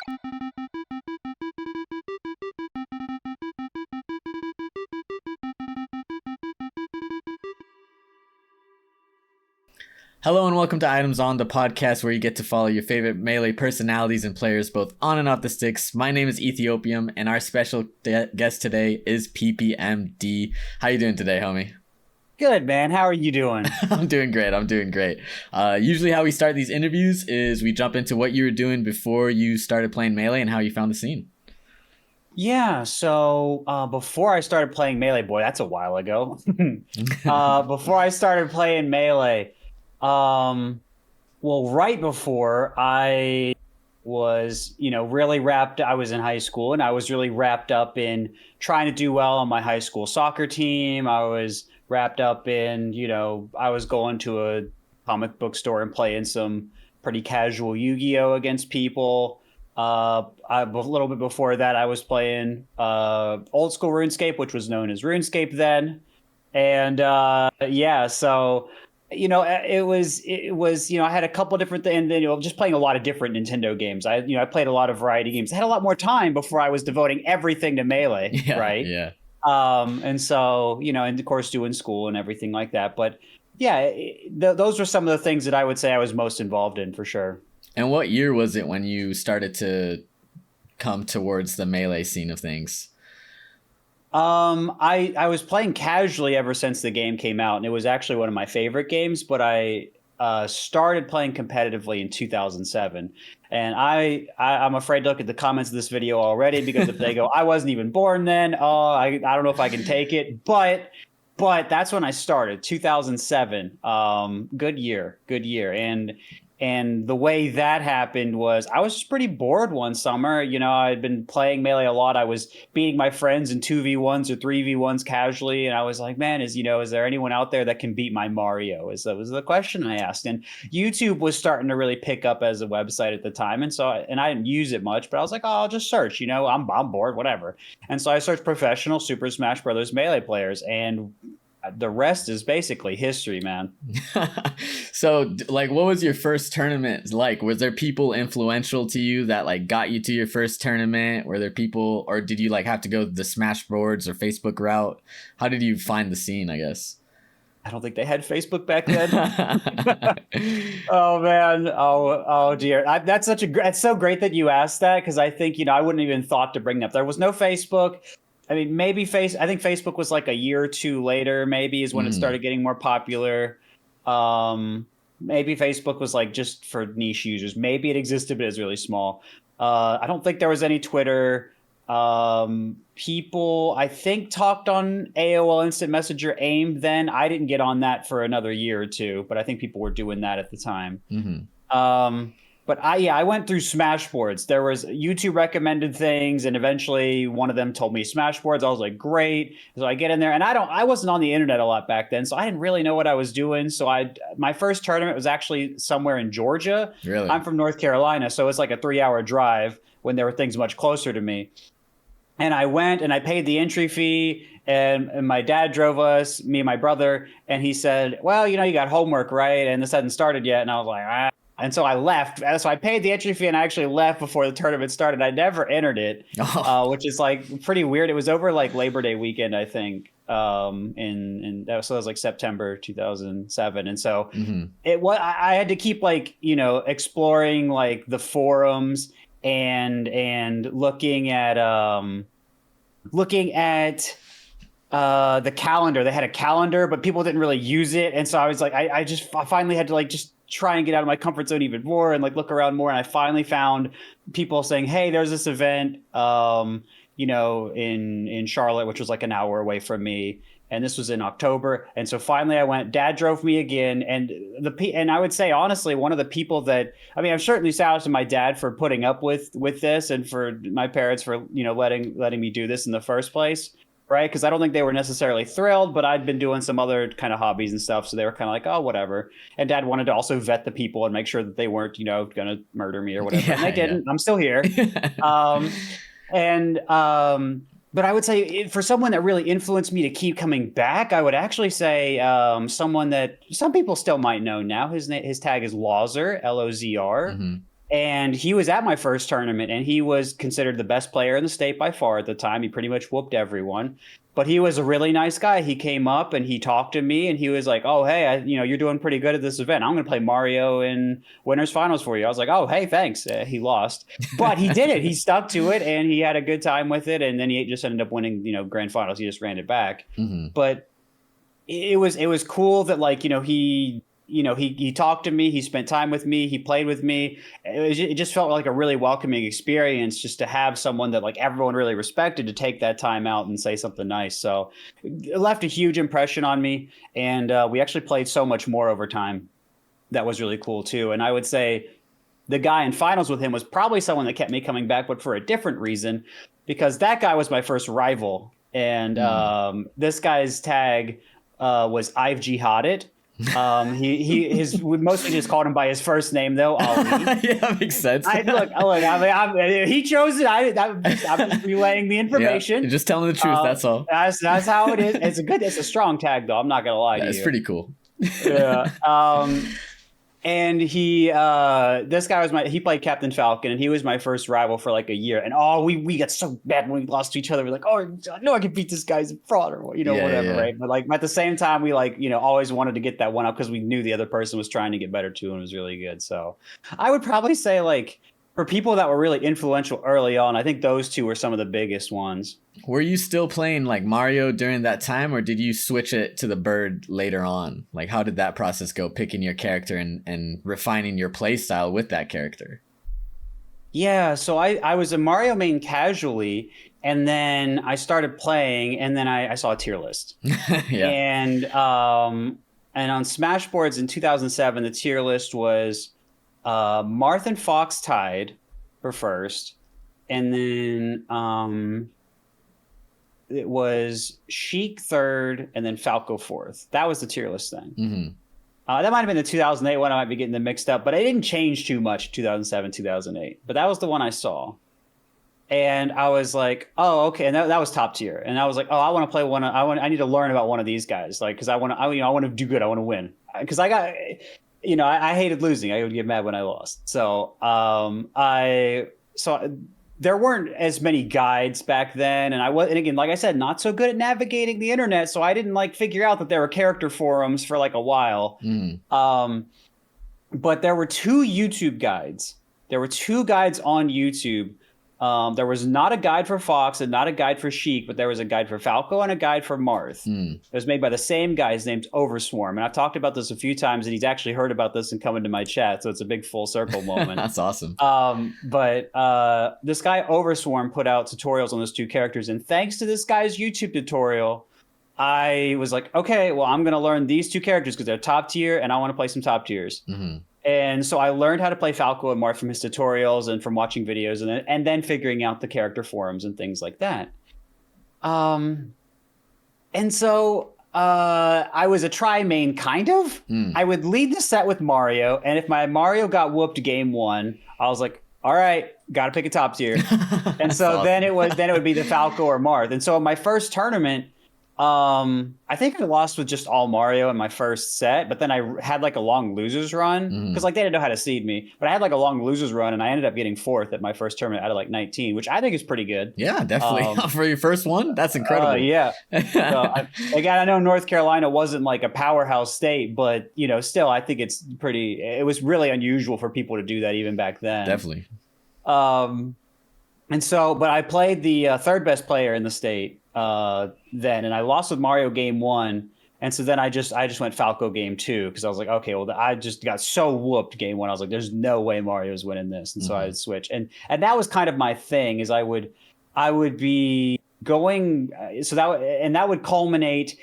Hello and welcome to Items On, the podcast where you get to follow your favorite Melee personalities and players both on and off the sticks. My name is Ethiopium, and our special guest today is PPMD. How you doing today, homie? Good, man. How are you doing? I'm doing great. Usually how we start these interviews is we jump into what you were doing before you started playing Melee and how you found the scene. Yeah, so before I started playing Melee, boy, that's a while ago. Before I started playing Melee, well, right before I was, really I was in high school and I was really wrapped up in trying to do well on my high school soccer team. I was wrapped up in, I was going to a comic book store and playing some pretty casual Yu-Gi-Oh against people. A little bit before that, I was playing old school RuneScape, which was known as RuneScape then. And yeah, so it was I had a couple different things, and then just playing a lot of different Nintendo games. I played a lot of variety games. I had a lot more time before I was devoting everything to Melee, Yeah, right? yeah. And so and of course doing school and everything like that. But yeah, those were some of the things that I would say I was most involved in for sure. And what year was it when you started to come towards the Melee scene of things? I was playing casually ever since the game came out, and it was actually one of my favorite games. But I started playing competitively in 2007, and I'm afraid to look at the comments of this video already because if they go, I wasn't even born then. Oh, I don't know if I can take it, but that's when I started, 2007. Good year, and the way that happened was I was just pretty bored one summer. I'd been playing Melee a lot. I was beating my friends in 2v1s or 3v1s casually. And I was like, man, is there anyone out there that can beat my Mario? That was the question I asked. And YouTube was starting to really pick up as a website at the time. And so, I didn't use it much, but I was like, oh, I'll just search, I'm bored, whatever. And so I searched professional Super Smash Brothers Melee players, and the rest is basically history, man. So, like, what was your first tournament like? Was there people influential to you that like got you to your first tournament? Were there people, or did you like have to go the Smash boards or Facebook route? How did you find the scene, I guess? I don't think they had Facebook back then. Oh man. Oh dear. It's so great that you asked that, because I think, I wouldn't even thought to bring that up. There was no Facebook. I mean, I think Facebook was like a year or two later, maybe, is when it started getting more popular. Maybe Facebook was like just for niche users. Maybe it existed, but it was really small. I don't think there was any Twitter. People, I think, talked on AOL Instant Messenger AIM then. I didn't get on that for another year or two, but I think people were doing that at the time. But I went through Smashboards. There was YouTube recommended things, and eventually one of them told me Smashboards. I was like, great. So I get in there, and I wasn't on the internet a lot back then, so I didn't really know what I was doing. So my first tournament was actually somewhere in Georgia. Really? I'm from North Carolina, so it's like a 3-hour drive when there were things much closer to me. And I went and I paid the entry fee, and my dad drove us, me and my brother, and he said, well, you got homework, right? And this hadn't started yet. And I was like, ah. And so I left. So I paid the entry fee and I actually left before the tournament started. I never entered it, which is like pretty weird. It was over like Labor Day weekend, I think. So it was like September 2007. And so I had to keep like, exploring like the forums and looking at the calendar. They had a calendar, but people didn't really use it. And so I was like, I finally had to like just try and get out of my comfort zone even more and like look around more. And I finally found people saying, hey, there's this event, in Charlotte, which was like an hour away from me. And this was in October. And so finally I went. Dad drove me again. And I would say, honestly, one of the people that, I'm certainly shout out to my dad for putting up with this, and for my parents for, letting me do this in the first place. Right. Because I don't think they were necessarily thrilled, but I'd been doing some other kind of hobbies and stuff. So they were kind of like, oh, whatever. And Dad wanted to also vet the people and make sure that they weren't, going to murder me or whatever. And they didn't. I'm still here. But I would say for someone that really influenced me to keep coming back, I would actually say someone that some people still might know now. His tag is Lozr, Lozr. And he was at my first tournament, and he was considered the best player in the state by far at the time. He pretty much whooped everyone. But he was a really nice guy. He came up and he talked to me, and he was like, "Oh, hey, you're doing pretty good at this event. I'm going to play Mario in winners finals for you." I was like, "Oh, hey, thanks." He lost, but he did it. He stuck to it, and he had a good time with it. And then he just ended up winning, grand finals. He just ran it back. But it was cool that he talked to me, he spent time with me, he played with me. It just felt like a really welcoming experience just to have someone that like everyone really respected to take that time out and say something nice. So it left a huge impression on me, and we actually played so much more over time. That was really cool too. And I would say the guy in finals with him was probably someone that kept me coming back, but for a different reason, because that guy was my first rival. And this guy's tag was I've jihaded. We mostly just called him by his first name though. Ali. Yeah, that makes sense. He chose it. I'm just relaying the information. Yeah, just telling the truth. That's all. That's how it is. It's a strong tag though. I'm not gonna lie to you. It's pretty cool. Yeah. And this guy he played Captain Falcon, and he was my first rival for like a year. And we got so bad when we lost to each other. We're like, oh, I know I can beat this guy's a fraud or whatever, yeah. Right? But like at the same time, we always wanted to get that one up because we knew the other person was trying to get better too, and it was really good. So I would probably say like for people that were really influential early on, I think those two were some of the biggest ones. Were you still playing like Mario during that time, or did you switch it to the bird later on? Like, how did that process go, picking your character and refining your play style with that character? Yeah, so I was a Mario main casually, and then I started playing, and then I saw a tier list. Yeah. And on Smashboards in 2007, the tier list was Marth and Fox tied for first, and then it was Sheik third, and then Falco fourth. That was the tier list then. Mm-hmm. That might have been the 2008 one. I might be getting them mixed up, but it didn't change too much 2007, 2008. But that was the one I saw. And I was like, oh, okay. And that was top tier. And I was like, oh, I want to play one. I need to learn about one of these guys. Like, cause I want to do good. I want to win. Cause I got, I hated losing. I would get mad when I lost. So, there weren't as many guides back then, and again, like I said, not so good at navigating the internet, so I didn't figure out that there were character forums for like a while. But there were two YouTube guides. There were two guides on YouTube. There was not a guide for Fox and not a guide for Sheik, but there was a guide for Falco and a guide for Marth. It was made by the same guy. His name's Overswarm. And I've talked about this a few times, and he's actually heard about this and come into my chat. So it's a big full circle moment. That's awesome. But this guy Overswarm put out tutorials on those two characters. And thanks to this guy's YouTube tutorial, I was like, okay, well, I'm going to learn these two characters because they're top tier, and I want to play some top tiers. And so I learned how to play Falco and Marth from his tutorials and from watching videos and then figuring out the character forums and things like that. And so I was a try main kind of. I would lead the set with Mario, and if my Mario got whooped game one, I was like, all right, got to pick a top tier. And so awesome. then it would be the Falco or Marth. And so in my first tournament, I think I lost with just all Mario in my first set, but then I had like a long losers run because they didn't know how to seed me, but I had like a long losers run and I ended up getting fourth at my first tournament out of like 19, which I think is pretty good. Yeah, definitely. For your first one, that's incredible. Yeah. So again, I know North Carolina wasn't like a powerhouse state, but still I think it was really unusual for people to do that even back then. Definitely. And so, but I played the third best player in the state then, and I lost with Mario game one. And so then I just went Falco game two because I was like, okay, well, I just got so whooped game one. I was like, there's no way Mario's winning this. And so I'd switch. And that was kind of my thing is I would be going. So that would culminate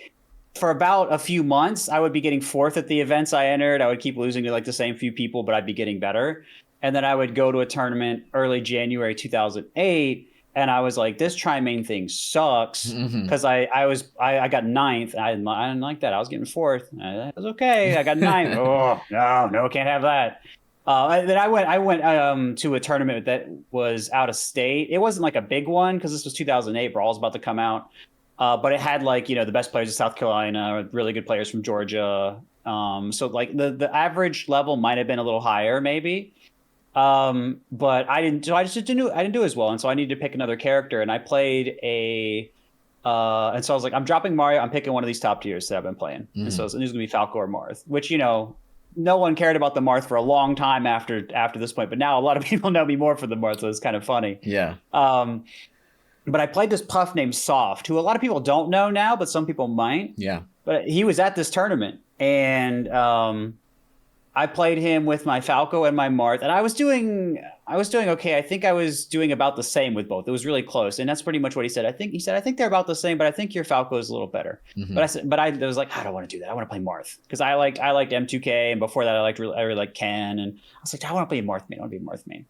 for about a few months. I would be getting fourth at the events I entered. I would keep losing to like the same few people, but I'd be getting better. And then I would go to a tournament early January 2008. And I was like, this tri-main thing sucks because I got ninth. I didn't like that. I was getting fourth. That was okay. I got ninth. Oh, no, can't have that. Then I went to a tournament that was out of state. It wasn't like a big one because this was 2008. Brawl's about to come out. But it had like, the best players of South Carolina, really good players from Georgia. So like the average level might have been a little higher maybe. But I didn't. So I just didn't do. I didn't do as well, and so I needed to pick another character. And I played a. And so I was like, I'm dropping Mario. I'm picking one of these top tiers that I've been playing. And so Hmm. it was going to be Falco or Marth, which no one cared about the Marth for a long time after this point. But now a lot of people know me more for the Marth, so it's kind of funny. Yeah. Um, but I played this puff named Soft, who a lot of people don't know now, but some people might. Yeah. But he was at this tournament, and I played him with my Falco and my Marth, and I was doing okay. I think I was doing about the same with both. It was really close, and that's pretty much what he said. I think they're about the same, but I think your Falco is a little better. Hmm. But I was like, I don't want to do that. I want to play Marth because I liked M2K, and before that I really liked Ken, and I was like, I want to play Marth main. I want to be Marth main.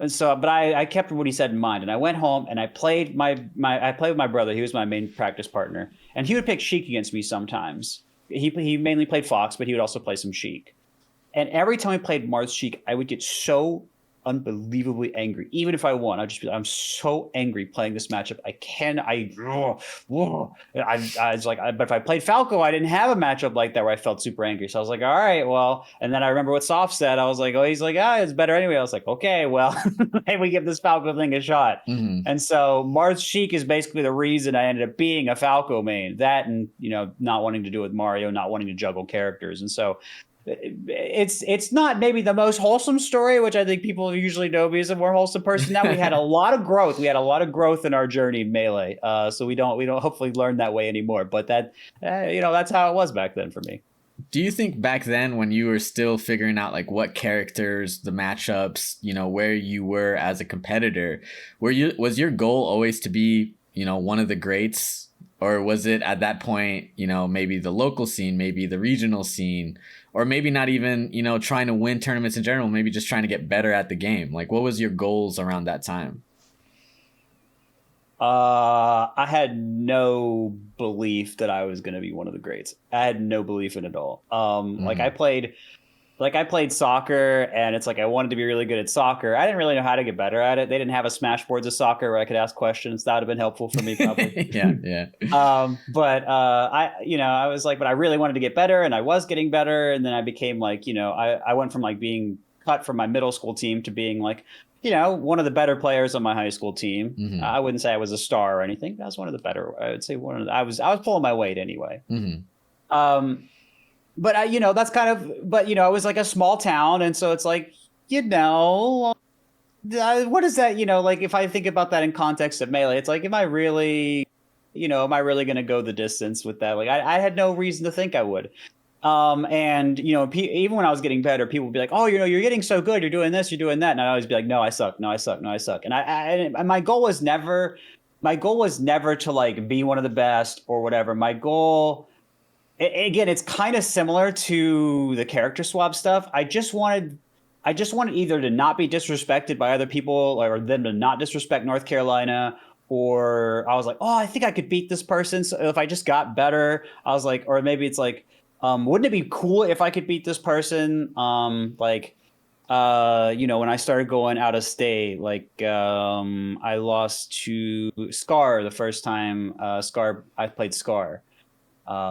And so, but I kept what he said in mind, and I went home and I played I played with my brother. He was my main practice partner, and he would pick Sheik against me sometimes. He mainly played Fox, but he would also play some Sheik. And every time I played Mars Sheik, I would get so unbelievably angry. Even if I won, I'd just be like, I'm so angry playing this matchup. I was like, but if I played Falco, I didn't have a matchup like that where I felt super angry. So I was like, all right, well, and then I remember what Soft said. I was like, oh, he's like, it's better anyway. I was like, okay, well, maybe we give this Falco thing a shot. Hmm. And so Mars Sheik is basically the reason I ended up being a Falco main. That and not wanting to do with Mario, not wanting to juggle characters. And so it's not maybe the most wholesome story, which I think people usually know me as a more wholesome person. Now we had a lot of growth. We had a lot of growth in our journey in Melee. So we don't hopefully learn that way anymore. But that's how it was back then for me. Do you think back then when you were still figuring out like what characters, the matchups, where you were as a competitor, was your goal always to be, one of the greats? Or was it at that point, maybe the local scene, maybe the regional scene, or maybe not even, trying to win tournaments in general, maybe just trying to get better at the game? Like what was your goals around that time? I had no belief that I was going to be one of the greats. I had no belief in it all. Hmm. Like I played soccer, and it's like I wanted to be really good at soccer. I didn't really know how to get better at it. They didn't have a Smashboards of soccer where I could ask questions. That would have been helpful for me probably. Yeah, yeah. But I was like, but I really wanted to get better, and I was getting better, and then I became like, I went from like being cut from my middle school team to being like, one of the better players on my high school team. Hmm. I wouldn't say I was a star or anything, but I was one of the better. I would say I was pulling my weight anyway. Hmm. Um, but that's kind of, but it was like a small town, and so it's like, what is that? Like if I think about that in context of Melee, it's like, am I really going to go the distance with that? Like I had no reason to think I would. And even when I was getting better, people would be like, "Oh, you're getting so good. You're doing this, you're doing that," and I'd always be like, "No, I suck. No, I suck. No, I suck." And my goal was never to like be one of the best or whatever. My goal again, it's kind of similar to the character swap stuff. I just wanted either to not be disrespected by other people or them to not disrespect North Carolina, or I was like, oh, I think I could beat this person. So if I just got better, I was like, or maybe it's like, wouldn't it be cool if I could beat this person? When I started going out of state, like I lost to Scar the first time. I played Scar.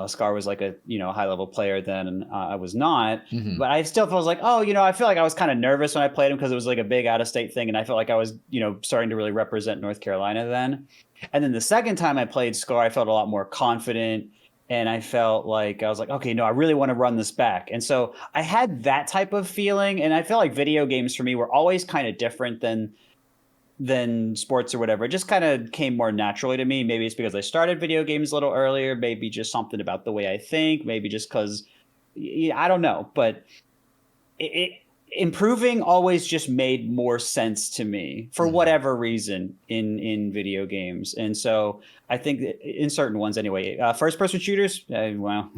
Scar was like a high level player then, and I was not. Hmm. But I still felt like, I feel like I was kind of nervous when I played him because it was like a big out of state thing, and I felt like I was starting to really represent North Carolina then. And then the second time I played Scar, I felt a lot more confident, and I felt like I was like, okay, no, I really want to run this back. And so I had that type of feeling, and I feel like video games for me were always kind of different than sports or whatever. It just kind of came more naturally to me. Maybe it's because I started video games a little earlier. Maybe just something about the way I think. Maybe just because I don't know. But it improving always just made more sense to me for Hmm. whatever reason in video games. And so I think that in certain ones anyway, first person shooters, well,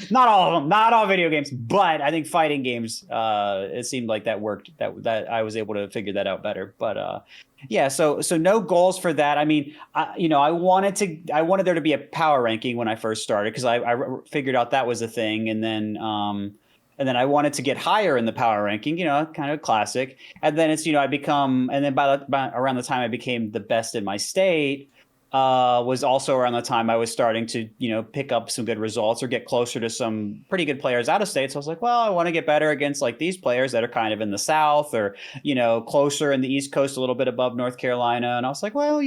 not all of them, not all video games, but I think fighting games, it seemed like that worked, that I was able to figure that out better. But yeah, so no goals for that. I mean, I wanted there to be a power ranking when I first started because I figured out that was a thing, and then I wanted to get higher in the power ranking, kind of classic. And then it's, I become, and then by around the time I became the best in my state, was also around the time I was starting to, pick up some good results or get closer to some pretty good players out of state. So I was like, well, I want to get better against like these players that are kind of in the South or, closer in the East Coast, a little bit above North Carolina. And I was like, well,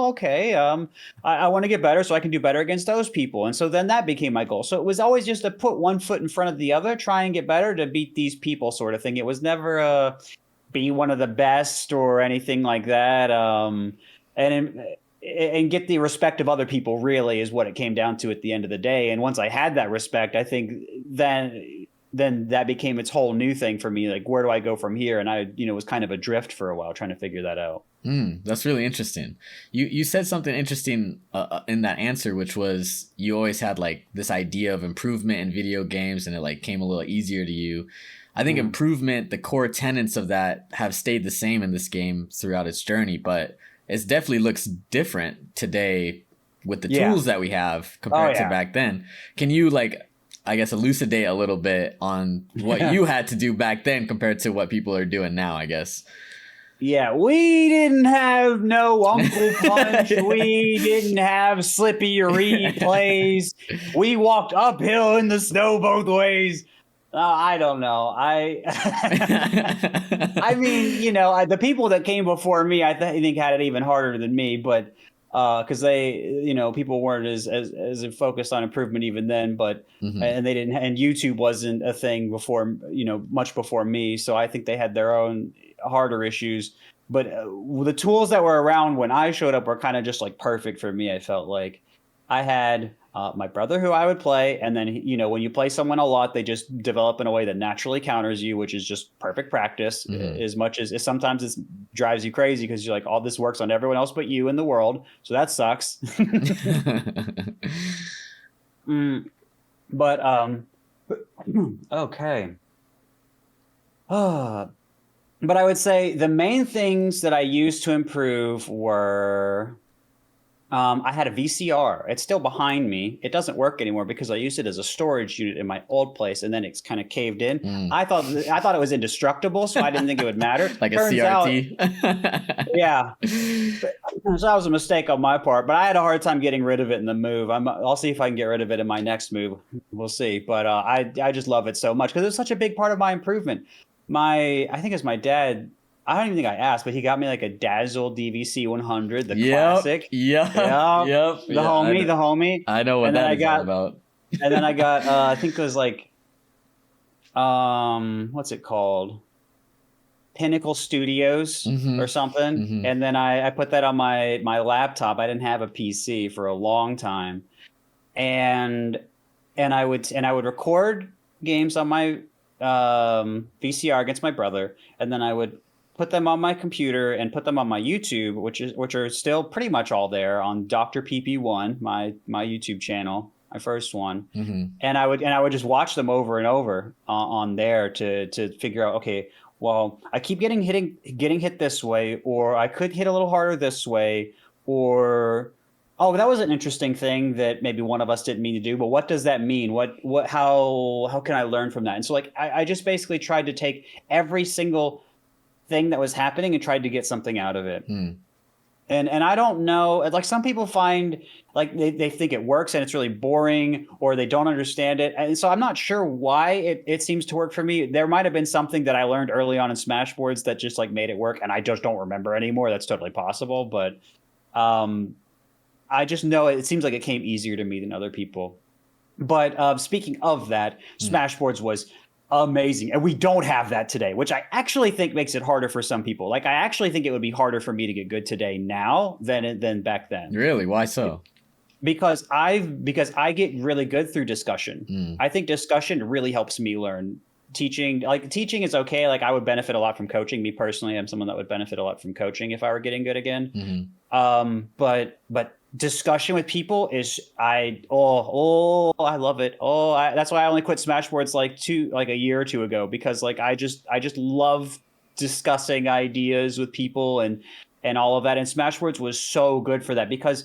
okay, I want to get better so I can do better against those people. And so then that became my goal. So it was always just to put one foot in front of the other, try and get better to beat these people sort of thing. It was never be one of the best or anything like that. And get the respect of other people really is what it came down to at the end of the day. And once I had that respect, I think then that became its whole new thing for me. Like, where do I go from here? And I, was kind of adrift for a while trying to figure that out. That's really interesting. You said something interesting in that answer, which was you always had like this idea of improvement in video games, and it like came a little easier to you. I think improvement, the core tenets of that have stayed the same in this game throughout its journey, but it definitely looks different today with the tools that we have compared to back then. Can you like, I guess, elucidate a little bit on what you had to do back then compared to what people are doing now, I guess? Yeah, we didn't have no Uncle Punch. We didn't have Slippy replays. We walked uphill in the snow both ways. I don't know. I mean, the people that came before me, I think had it even harder than me, but because they, people weren't as focused on improvement even then, but and they didn't, and YouTube wasn't a thing before, much before me. So I think they had their own harder issues. But the tools that were around when I showed up were kind of just like perfect for me. I felt like I had my brother who I would play. And then, when you play someone a lot, they just develop in a way that naturally counters you, which is just perfect practice as much as sometimes it drives you crazy because you're like, all this works on everyone else but you in the world. So that sucks. But, okay. But I would say the main things that I used to improve were I had a VCR. It's still behind me. It doesn't work anymore because I used it as a storage unit in my old place, and then it's kind of caved in. I thought it was indestructible, so I didn't think it would matter. Like Turns a CRT. Yeah. So that was a mistake on my part, but I had a hard time getting rid of it in the move. I'll see if I can get rid of it in my next move. We'll see. But I just love it so much because it's such a big part of my improvement. I think it's my dad. I don't even think I asked, but he got me like a Dazzle DVC 100, the classic. Yep. The homie. I know what that is all about. And then I got, I think it was like, what's it called? Pinnacle Studios or something. And then I put that on my laptop. I didn't have a PC for a long time. And I would record games on my VCR against my brother, and then I would put them on my computer and put them on my YouTube, which are still pretty much all there on Dr. PP1, my YouTube channel, my first one. And I would just watch them over and over on there to figure out, okay, well, I keep getting hit this way, or I could hit a little harder this way, or oh, that was an interesting thing that maybe one of us didn't mean to do, but what does that mean? How can I learn from that? And so like, I just basically tried to take every single thing that was happening and tried to get something out of it. And I don't know, like some people find like they think it works and it's really boring or they don't understand it. And so I'm not sure why it seems to work for me. There might have been something that I learned early on in Smashboards that just like made it work. And I just don't remember anymore. That's totally possible. But I just know it seems like it came easier to me than other people. But speaking of that, Smashboards was amazing. And we don't have that today, which I actually think makes it harder for some people. Like, I actually think it would be harder for me to get good today now than back then. Really? Why so? Because I get really good through discussion. I think discussion really helps me learn. Teaching is okay. Like, I would benefit a lot from coaching. Me personally, I'm someone that would benefit a lot from coaching if I were getting good again. But discussion with people is I love it. That's why I only quit Smashboards like a year or two ago, because like I just love discussing ideas with people and all of that. And Smashboards was so good for that because,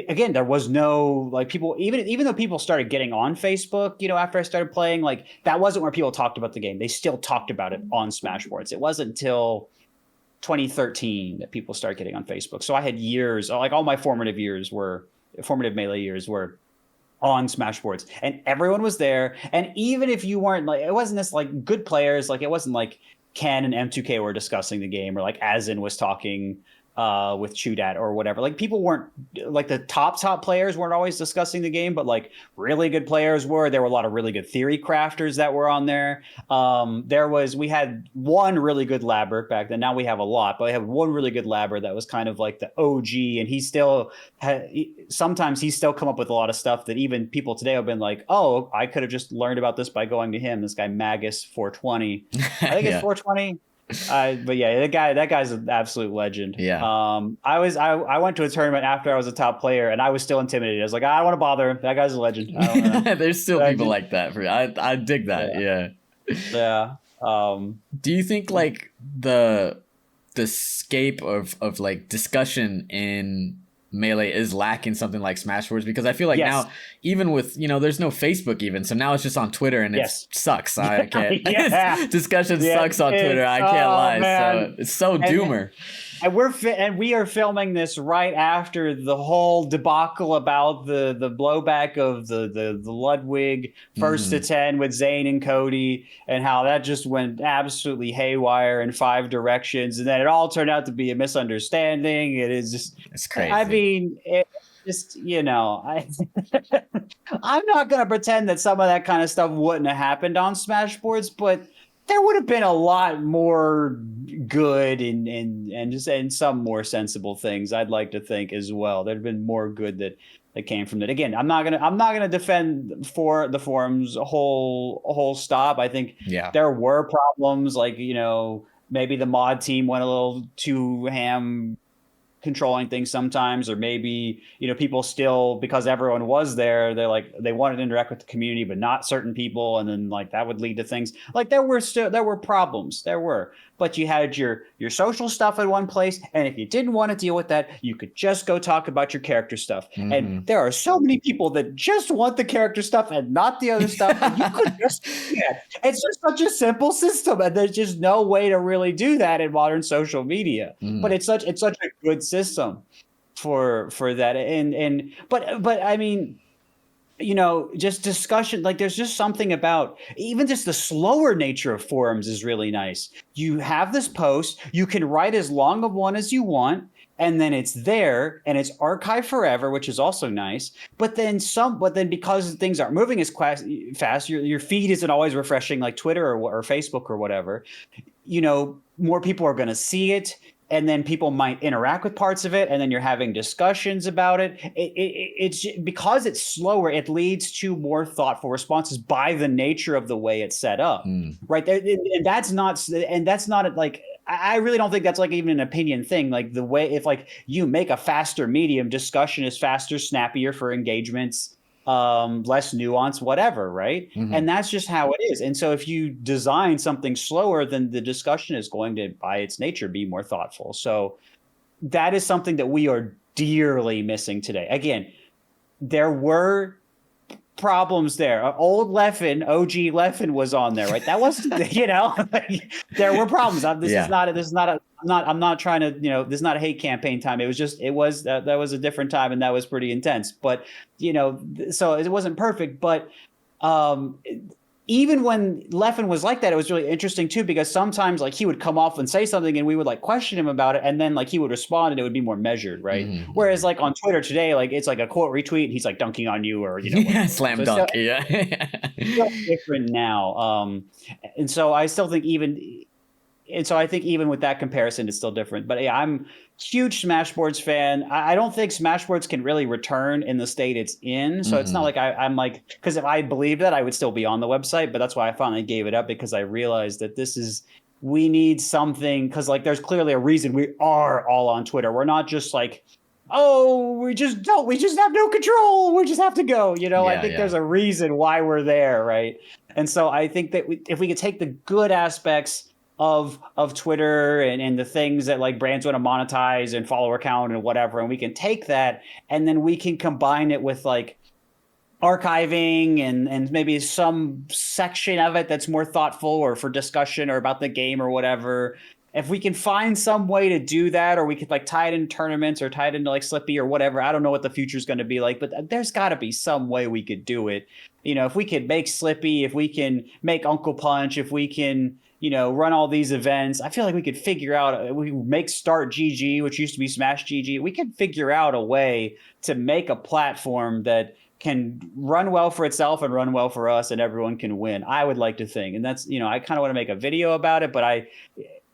again, there was no like people, even though people started getting on Facebook, after I started playing, like that wasn't where people talked about the game. They still talked about it on Smashboards. It wasn't until 2013 that people start getting on Facebook. So I had years, like all my formative Melee years were on Smashboards, and everyone was there. And even if you weren't like, it wasn't this like good players, like it wasn't like Ken and M2K were discussing the game, or like Azin was talking with Chudat or whatever. Like people weren't like the top players weren't always discussing the game, but like really good players were. There were a lot of really good theory crafters that were on there. We had one really good labber back then. Now we have a lot, but we have one really good labber that was kind of like the OG, and sometimes he's still come up with a lot of stuff that even people today have been like, oh, I could have just learned about this by going to him. This guy Magus 420. I think it's 420. But yeah, that guy's an absolute legend. Yeah. I went to a tournament after I was a top player, and I was still intimidated. I was like, I don't want to bother him. That guy's a legend. I don't know. There's still people like that. I dig that. Yeah. Yeah. Do you think like the scape of like discussion in Melee is lacking something like Smashwords? Because I feel like now, even with, there's no Facebook even, so now it's just on Twitter, and it sucks. I can't. Discussion sucks on Twitter. I can't lie. Man. So it's so doomer. And we are filming this right after the whole debacle about the blowback of the Ludwig first to 10 with Zane and Cody, and how that just went absolutely haywire in 5 directions, and then it all turned out to be a misunderstanding. It's crazy. I mean, just I'm not gonna pretend that some of that kind of stuff wouldn't have happened on Smashboards, but there would have been a lot more good and some more sensible things, I'd like to think, as well. There'd been more good that came from that. Again, I'm not gonna defend for the forums a whole stop. I think there were problems, like maybe the mod team went a little too ham controlling things sometimes, or maybe people still, because everyone was there, they wanted to interact with the community but not certain people, and then like that would lead to things like there were problems, but you had your social stuff in one place, and if you didn't want to deal with that, you could just go talk about your character stuff. And there are so many people that just want the character stuff and not the other stuff, and you could just it's just such a simple system, and there's just no way to really do that in modern social media. But it's such a good system for that. But I mean, just discussion, like there's just something about even just the slower nature of forums is really nice. You have this post, you can write as long of one as you want, and then it's there and it's archived forever, which is also nice. But then because things aren't moving as fast, your feed isn't always refreshing like Twitter or Facebook or whatever. More people are going to see it, and then people might interact with parts of it, and then you're having discussions about it. It's because it's slower, it leads to more thoughtful responses by the nature of the way it's set up, right? And that's not like, I really don't think that's like even an opinion thing. Like the way, if like you make a faster medium, discussion is faster, snappier for engagements, less nuance, whatever, right? And that's just how it is. And so if you design something slower, then the discussion is going to, by its nature, be more thoughtful. So that is something that we are dearly missing today. Again, there were problems there. Old Leffen, OG Leffen was on there, right? That wasn't, there were problems. I'm not trying to, this is not a hate campaign time. It was that was a different time, and that was pretty intense. But, so it wasn't perfect. But even when Leffen was like that, it was really interesting too, because sometimes like he would come off and say something and we would like question him about it, and then like he would respond and it would be more measured, right? Whereas like on Twitter today, like it's like a quote retweet and he's like dunking on you, or slam dunk. It's different now. And so I still think I think even with that comparison, it's still different. But yeah, I'm huge Smashboards fan. I don't think Smashboards can really return in the state it's in. So it's not like I'm like, because if I believed that, I would still be on the website. But that's why I finally gave it up, because I realized that we need something, because like there's clearly a reason we are all on Twitter. We're not just like, oh, we just have no control, we just have to go. I think there's a reason why we're there, right? And so I think that if we could take the good aspects of Twitter and the things that like brands want to monetize and follower count and whatever, and we can take that and then we can combine it with like archiving and maybe some section of it that's more thoughtful or for discussion or about the game or whatever, if we can find some way to do that, or we could like tie it in tournaments or tie it into like Slippy or whatever. I don't know what the future is going to be like, but there's got to be some way we could do it. You know, if we could make Slippy, if we can make Uncle Punch, if we can, you know, run all these events, I feel like we could figure out, we make Start GG, which used to be Smash GG. We could figure out a way to make a platform that can run well for itself and run well for us, and everyone can win. I would like to think, and that's, you know, I kind of want to make a video about it, but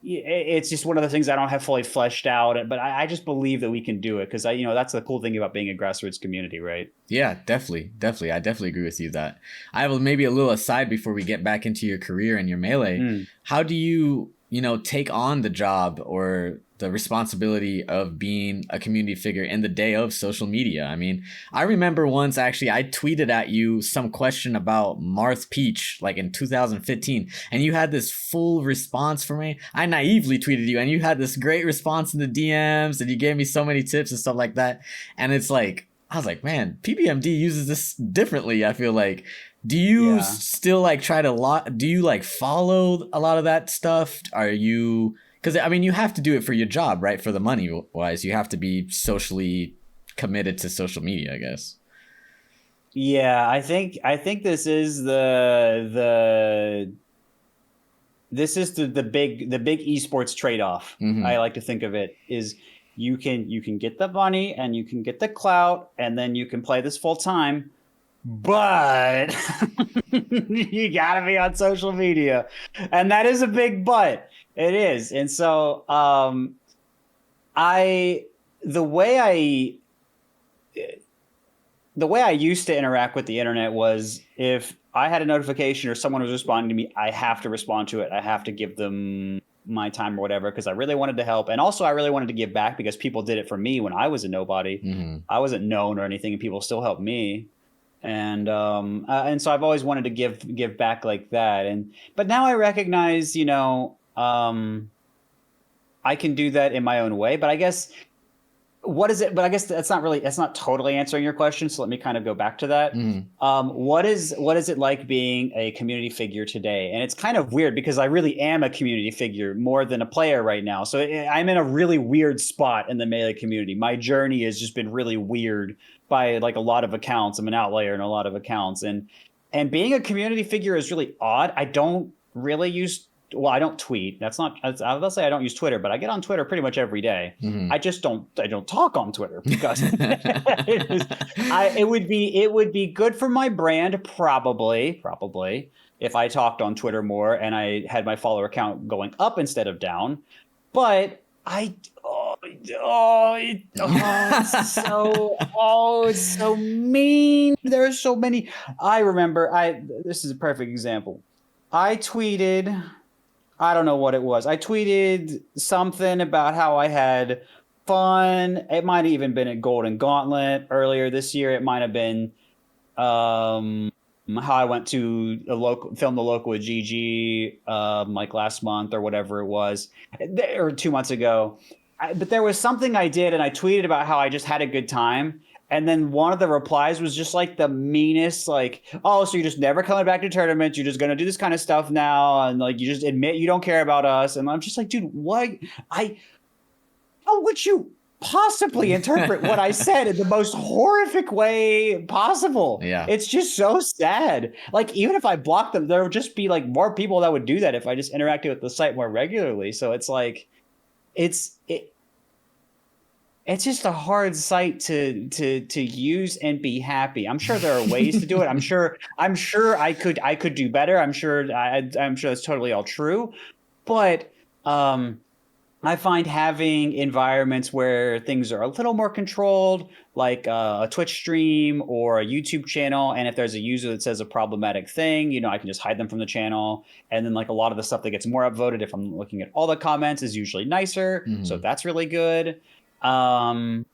it's just one of the things I don't have fully fleshed out. But I just believe that we can do it because you know, that's the cool thing about being a grassroots community, right? Yeah, definitely. I definitely agree with you that. I have maybe a little aside before we get back into your career and your Melee. How do you, you know, take on the job or the responsibility of being a community figure in the day of social media? I mean, I remember once actually I tweeted at you some question about Marth Peach like in 2015, and you had this full response for me. I naively tweeted you and you had this great response in the DMs and you gave me so many tips and stuff like that. And it's like, I was like, man, PPMD uses this differently, I feel like. Do you still like try to do you like follow a lot of that stuff? Are you, because I mean, you have to do it for your job, right? For the money wise, you have to be socially committed to social media, I guess. Yeah, I think this is the big esports trade-off. I like to think of it is you can get the money and you can get the clout and then you can play this full time, but you gotta be on social media, and that is a big but. It is. And so I the way I used to interact with the internet was if I had a notification or someone was responding to me, I have to respond to it. I have to give them my time or whatever, because I really wanted to help. And also I really wanted to give back because people did it for me when I was a nobody. I wasn't known or anything, and people still helped me. And so I've always wanted to give back like that. But now I recognize, you know, I can do that in my own way. But I guess what is it? But I guess that's not totally answering your question. So let me kind of go back to that. What is it like being a community figure today? And it's kind of weird because I really am a community figure more than a player right now. So I'm in a really weird spot in the Melee community. My journey has just been really weird by like a lot of accounts. I'm an outlier in a lot of accounts, and being a community figure is really odd. I don't really use, well, I don't tweet. Let's say I don't use Twitter, but I get on Twitter pretty much every day. I just don't talk on Twitter because it would be good for my brand probably if I talked on Twitter more and I had my follower count going up instead of down. But it's so mean. There are so many. I remember this is a perfect example. I tweeted, I don't know what it was. I tweeted something about how I had fun. It might have even been at Golden Gauntlet earlier this year. It might have been how I went to film the local with GG like last month or whatever it was, or 2 months ago. But there was something I did, and I tweeted about how I just had a good time. And then one of the replies was just like the meanest, like, oh, so you're just never coming back to tournaments. You're just going to do this kind of stuff now. And like, you just admit you don't care about us. And I'm just like, dude, what? How would you possibly interpret what I said in the most horrific way possible? Yeah. It's just so sad. Like, even if I blocked them, there would just be like more people that would do that if I just interacted with the site more regularly. So it's like, it's just a hard site to use and be happy. I'm sure there are ways to do it. I'm sure I could do better. I'm sure that's totally all true. But I find having environments where things are a little more controlled, like a Twitch stream or a YouTube channel, and if there's a user that says a problematic thing, you know, I can just hide them from the channel. And then like a lot of the stuff that gets more upvoted, if I'm looking at all the comments, is usually nicer. So that's really good. And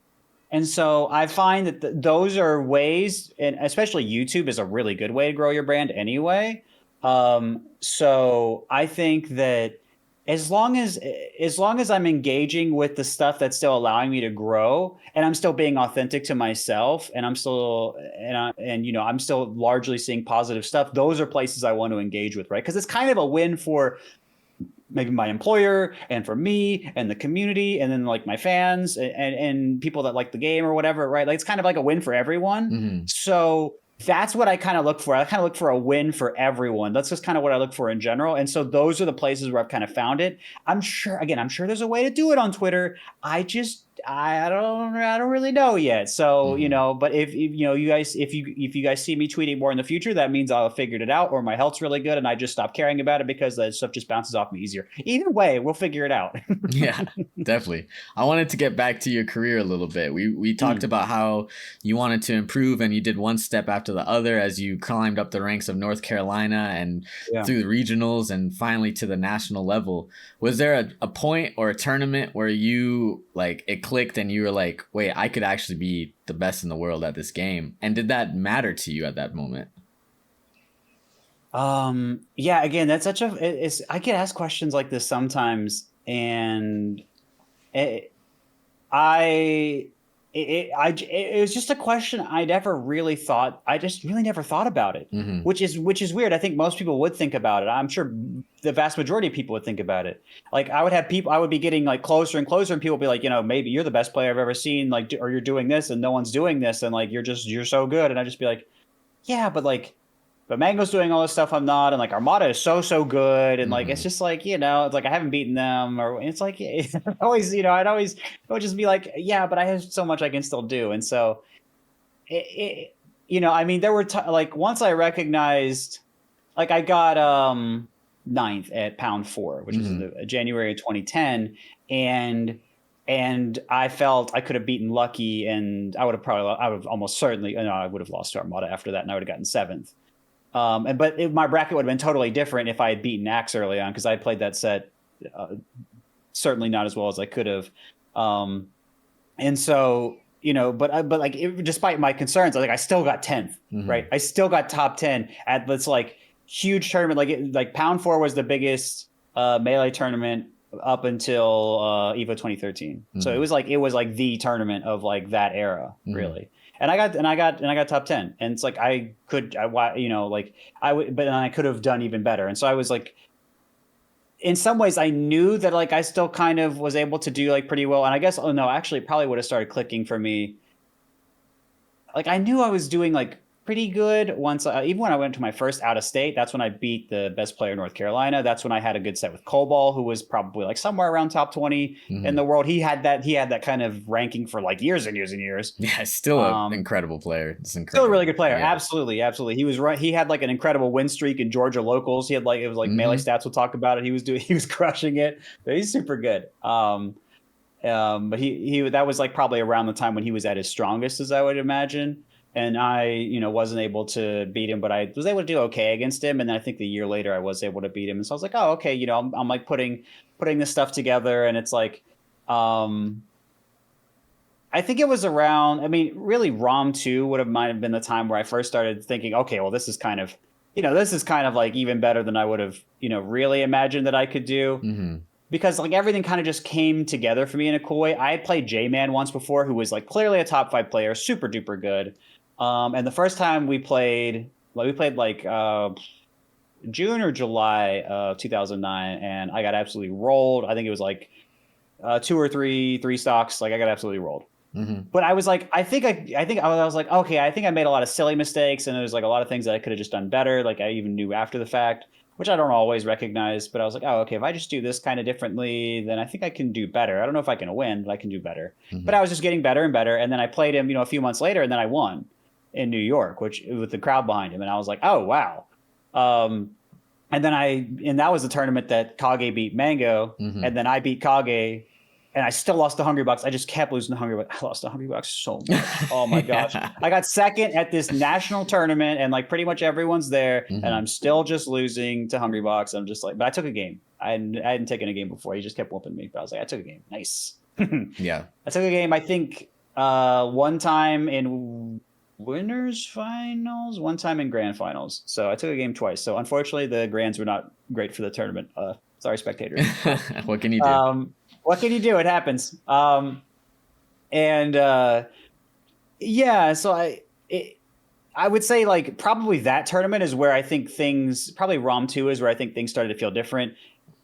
so I find that those are ways, and especially YouTube is a really good way to grow your brand anyway. So I think that as long as I'm engaging with the stuff that's still allowing me to grow, and I'm still being authentic to myself, and I'm still largely seeing positive stuff, those are places I want to engage with, right? Because it's kind of a win for maybe my employer and for me and the community and then like my fans and people that like the game or whatever, right? Like it's kind of like a win for everyone. Hmm. So that's what I kind of look for. I kind of look for a win for everyone. That's just kind of what I look for in general. And so those are the places where I've kind of found it. I'm sure there's a way to do it on Twitter. I don't really know yet. So, you Hmm. know, but if you know, you guys, if you guys see me tweeting more in the future, that means I'll have figured it out, or my health's really good and I just stop caring about it because that stuff just bounces off me easier. Either way, we'll figure it out. Yeah, definitely. I wanted to get back to your career a little bit. We talked Mm, about how you wanted to improve and you did one step after the other as you climbed up the ranks of North Carolina and yeah. through the regionals and finally to the national level. Was there a point or a tournament where you like it clicked and you were like, wait, I could actually be the best in the world at this game? And did that matter to you at that moment? Yeah, again, that's such a, it's, I get asked questions like this sometimes, and it, I, it was just a question I never really thought. I just really never thought about it, Hmm. which is weird. I think most people would think about it. I'm sure the vast majority of people would think about it. Like I would have people, I would be getting like closer and closer, and people would be like, you know, maybe you're the best player I've ever seen, like, or you're doing this, and no one's doing this, and like you're so good, and I just be like, yeah, but like, but Mango's doing all this stuff I'm not, and like Armada is so good, and like it's Hmm. just like, you know, it's like I haven't beaten them, or it's like always, you know, it would just be like, yeah, but I have so much I can still do, and so it you know, I mean, there were like once I recognized, like I got ninth at Pound Four, which was in Hmm. the January of 2010, and I felt I could have beaten Lucky, and I would have almost certainly, you know, I would have lost to Armada after that, and I would have gotten seventh. My bracket would have been totally different if I had beaten Axe early on because I played that set certainly not as well as I could have. Um, and so you know, but like despite my concerns, I still got 10th, right? Hmm. I still got top 10 at this like huge tournament. Like Pound Four was the biggest melee tournament up until EVO 2013. So Hmm. it was like the tournament of like that era, Hmm. really. And I got top 10, and it's like you know, like I would, but then I could have done even better. And so I was like, in some ways I knew that like I still kind of was able to do like pretty well. And I guess, oh no, actually it probably would have started clicking for me. Like I knew I was doing like pretty good once even when I went to my first out of state. That's when I beat the best player in North Carolina. That's when I had a good set with Cobalt, who was probably like somewhere around top 20 in Hmm. the world. He had that kind of ranking for like years and years and years. Yeah, still an um incredible player. It's Still a really incredible. good player. Yeah. Absolutely, absolutely. He was right. He had like an incredible win streak in Georgia locals. He had like, it was like Melee Hmm. Stats will talk about it. He was crushing it. But he's super good. But he that was like probably around the time when he was at his strongest, as I would imagine. And I, you know, wasn't able to beat him, but I was able to do okay against him. And then I think the year later I was able to beat him. And so I was like, oh, okay, you know, I'm like putting this stuff together, and it's like, um, I think it was around. I mean, really, ROM 2 would have might have been the time where I first started thinking, okay, well, this is kind of, you know, this is kind of like even better than I would have, you know, really imagined that I could do, Hmm. because like everything kind of just came together for me in a cool way. I had played J-Man once before, who was like clearly a top 5 player, super duper good. And the first time we played like June or July of 2009, and I got absolutely rolled. I think it was like two or three stocks. Like I got absolutely rolled. Hmm. But I was like, I think I was like, okay, I think I made a lot of silly mistakes, and there's like a lot of things that I could have just done better. Like I even knew after the fact, which I don't always recognize. But I was like, oh, okay, if I just do this kind of differently, then I think I can do better. I don't know if I can win, but I can do better. But Hmm. I was just getting better and better, and then I played him, you know, a few months later, and then I won in New York, which with the crowd behind him, and I was like, oh wow. Um, and that was the tournament that Kage beat Mango, Hmm. and then I beat Kage, and I still lost the Hungry Bucks. I just kept losing the Hungry Bucks. I lost the Hungry Bucks so much. Oh my gosh. I got second at this national tournament, and like pretty much everyone's there, and Hmm. I'm still just losing to Hungry Bucks. I'm just like, but I took a game. I hadn't taken a game before. He just kept whooping me. But I was like, I took a game. Nice. Yeah. I took a game, I think, one time in winners finals, one time in grand finals. So I took a game twice. So unfortunately, the grands were not great for the tournament. Sorry, spectators. But What can you do? um, what can you do? It happens. And yeah, so I would say like probably that tournament is where I think things, probably ROM 2 is where I think things started to feel different.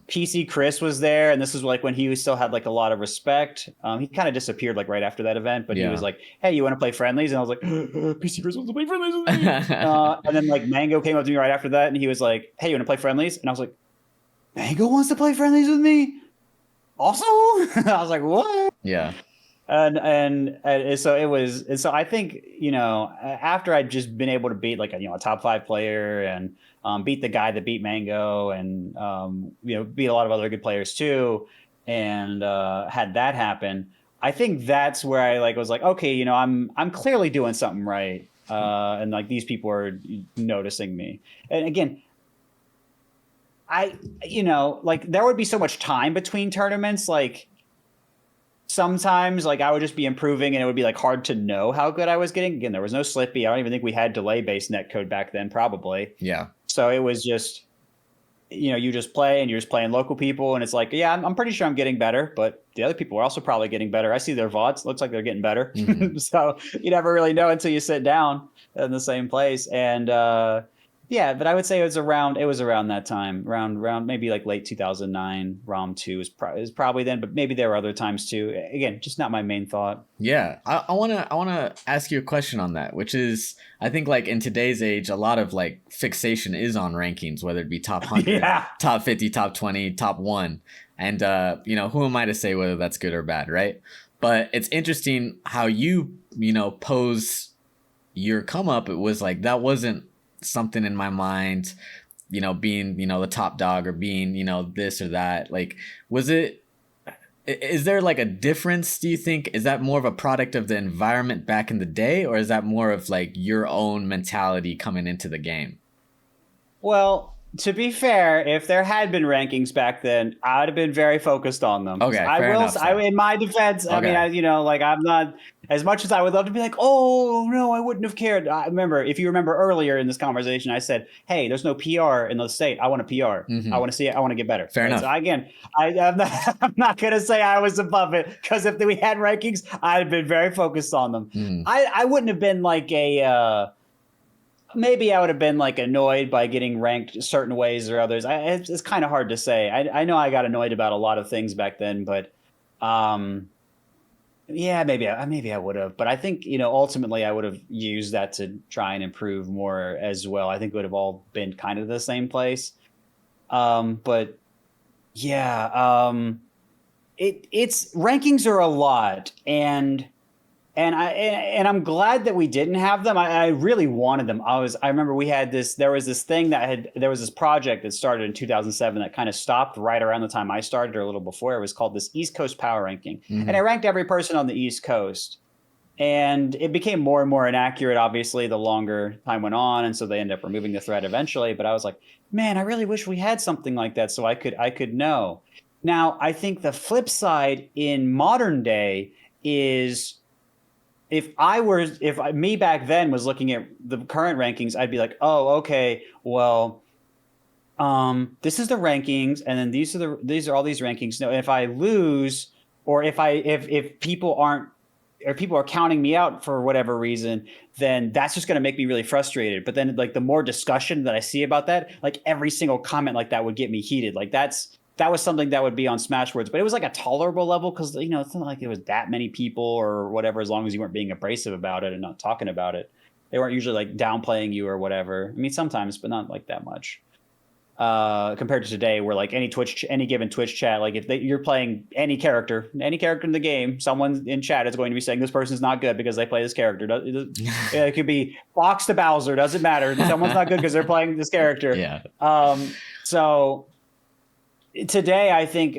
PC Chris was there, and this is like when he still had like a lot of respect. He kind of disappeared like right after that event, but he was Yeah. like, "Hey, you want to play friendlies?" And I was like, "PC Chris wants to play friendlies with me." And then like Mango came up to me right after that, and he was like, "Hey, you want to play friendlies?" And I was like, "Mango wants to play friendlies with me." Also, I was like, "What?" Yeah. And so it was, and so I think, after I'd just been able to beat like a top 5 player, and beat the guy that beat Mango, and beat a lot of other good players too, and had that happen, I think that's where I like was like, okay, I'm clearly doing something right, and like these people are noticing me. And again, I like there would be so much time between tournaments, like sometimes like I would just be improving and it would be like hard to know how good I was getting. Again, there was no Slippy. I don't even think we had delay based netcode back then, probably. Yeah. So it was just, you just play and you're just playing local people. And it's like, yeah, I'm pretty sure I'm getting better, but the other people are also probably getting better. I see their VODs. Looks like they're getting better. Mhm. So you never really know until you sit down in the same place. And, yeah, but I would say it was around that time, around maybe like late 2009. ROM 2 is probably then, but maybe there were other times too. Again, just not my main thought. Yeah, I wanna ask you a question on that, which is I think like in today's age, a lot of like fixation is on rankings, whether it be top 100, Yeah. top 50, top 20, top one, and who am I to say whether that's good or bad, right? But it's interesting how you pose your come up. It was like that wasn't something in my mind, being the top dog or being this or that. Like, was it? Is there like a difference, do you think? Is that more of a product of the environment back in the day, or is that more of like your own mentality coming into the game? Well, to be fair, if there had been rankings back then, I'd have been very focused on them. Okay, fair enough, Sam. In my defense, I mean, Okay. like I'm not, as much as I would love to be like, oh no, I wouldn't have cared. I remember, if you remember earlier in this conversation, I said, hey, there's no PR in the state. I want a PR. I Hmm. want to see it. I want to get better. Fair Right. So enough. again, I'm not, I'm not gonna say I was above it, because if we had rankings, I'd have been very focused on them. Hmm. I wouldn't have been like maybe I would have been like annoyed by getting ranked certain ways or others. It's kind of hard to say. I know I got annoyed about a lot of things back then, but um, yeah, maybe I would have. But I think ultimately I would have used that to try and improve more as well. I think it would have all been kind of the same place. But yeah, it's rankings are a lot, and I'm glad that we didn't have them. I really wanted them. I remember there was this thing there was this project that started in 2007 that kind of stopped right around the time I started, or a little before. It was called this East Coast Power Ranking, and I Hmm. ranked every person on the East Coast. And it became more and more inaccurate, obviously, the longer time went on, and so they ended up removing the thread eventually. But I was like, man, I really wish we had something like that so I could know. Now, I think the flip side in modern day is, if me back then was looking at the current rankings, I'd be like, oh, okay, well, this is the rankings, and then these are all these rankings. No, if I lose, or if people aren't, or people are counting me out for whatever reason, then that's just going to make me really frustrated. But then, like, the more discussion that I see about that, like every single comment like that would get me heated. Like that was something that would be on Smashwords, but it was like a tolerable level, because it's not like it was that many people or whatever, as long as you weren't being abrasive about it and not talking about it. They weren't usually like downplaying you or whatever. I mean, sometimes, but not like that much. Compared to today, where like any given Twitch chat, like if you're playing any character in the game, someone in chat is going to be saying this person's not good because they play this character. It could be Fox to Bowser, doesn't matter. Someone's not good because they're playing this character. Yeah. So today, I think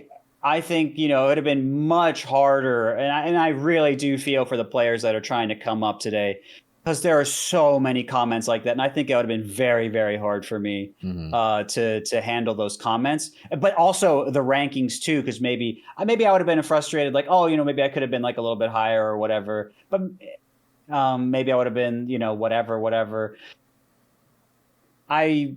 it would have been much harder, and I really do feel for the players that are trying to come up today, because there are so many comments like that, and I think it would have been very, very hard for me Hmm. to handle those comments, but also the rankings too, because maybe I would have been frustrated, like, oh, maybe I could have been like a little bit higher or whatever, but maybe I would have been whatever. I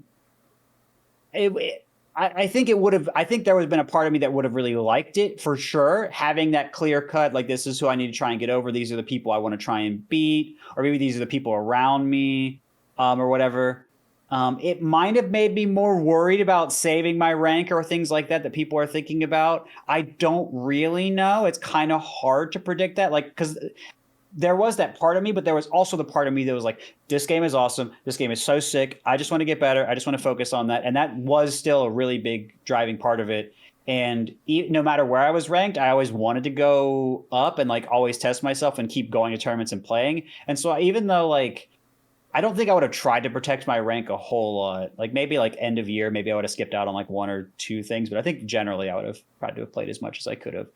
it, I think it would have. I think there would have been a part of me that would have really liked it, for sure. Having that clear cut, like, this is who I need to try and get over. These are the people I want to try and beat, or maybe these are the people around me, or whatever. It might have made me more worried about saving my rank or things like that people are thinking about. I don't really know. It's kind of hard to predict that, like, because there was that part of me, but there was also the part of me that was like, this game is awesome. This game is so sick. I just want to get better. I just want to focus on that. And that was still a really big driving part of it. And no matter where I was ranked, I always wanted to go up and like always test myself and keep going to tournaments and playing. And so even though like, I don't think I would have tried to protect my rank a whole lot. Like maybe like end of year, maybe I would have skipped out on like one or two things, but I think generally I would have tried to have played as much as I could have.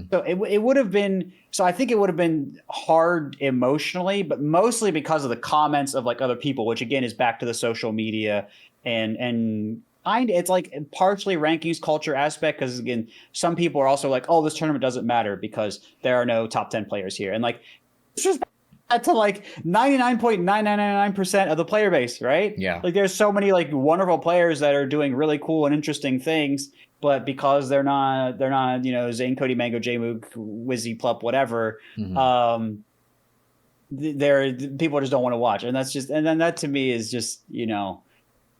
So it would have been, so I think it would have been hard emotionally, but mostly because of the comments of like other people, which again is back to the social media and it's like partially rankings culture aspect, because again, some people are also like, oh, this tournament doesn't matter because there are no top 10 players here. And like, it's just to like 99.9999% of the player base, right? Yeah. Like there's so many like wonderful players that are doing really cool and interesting things, but because they're not, you know, Zane, Cody, Mango, J-Moog, Wizzy, Plup, whatever, people just don't want to watch. And that's just, and then that to me is just, you know,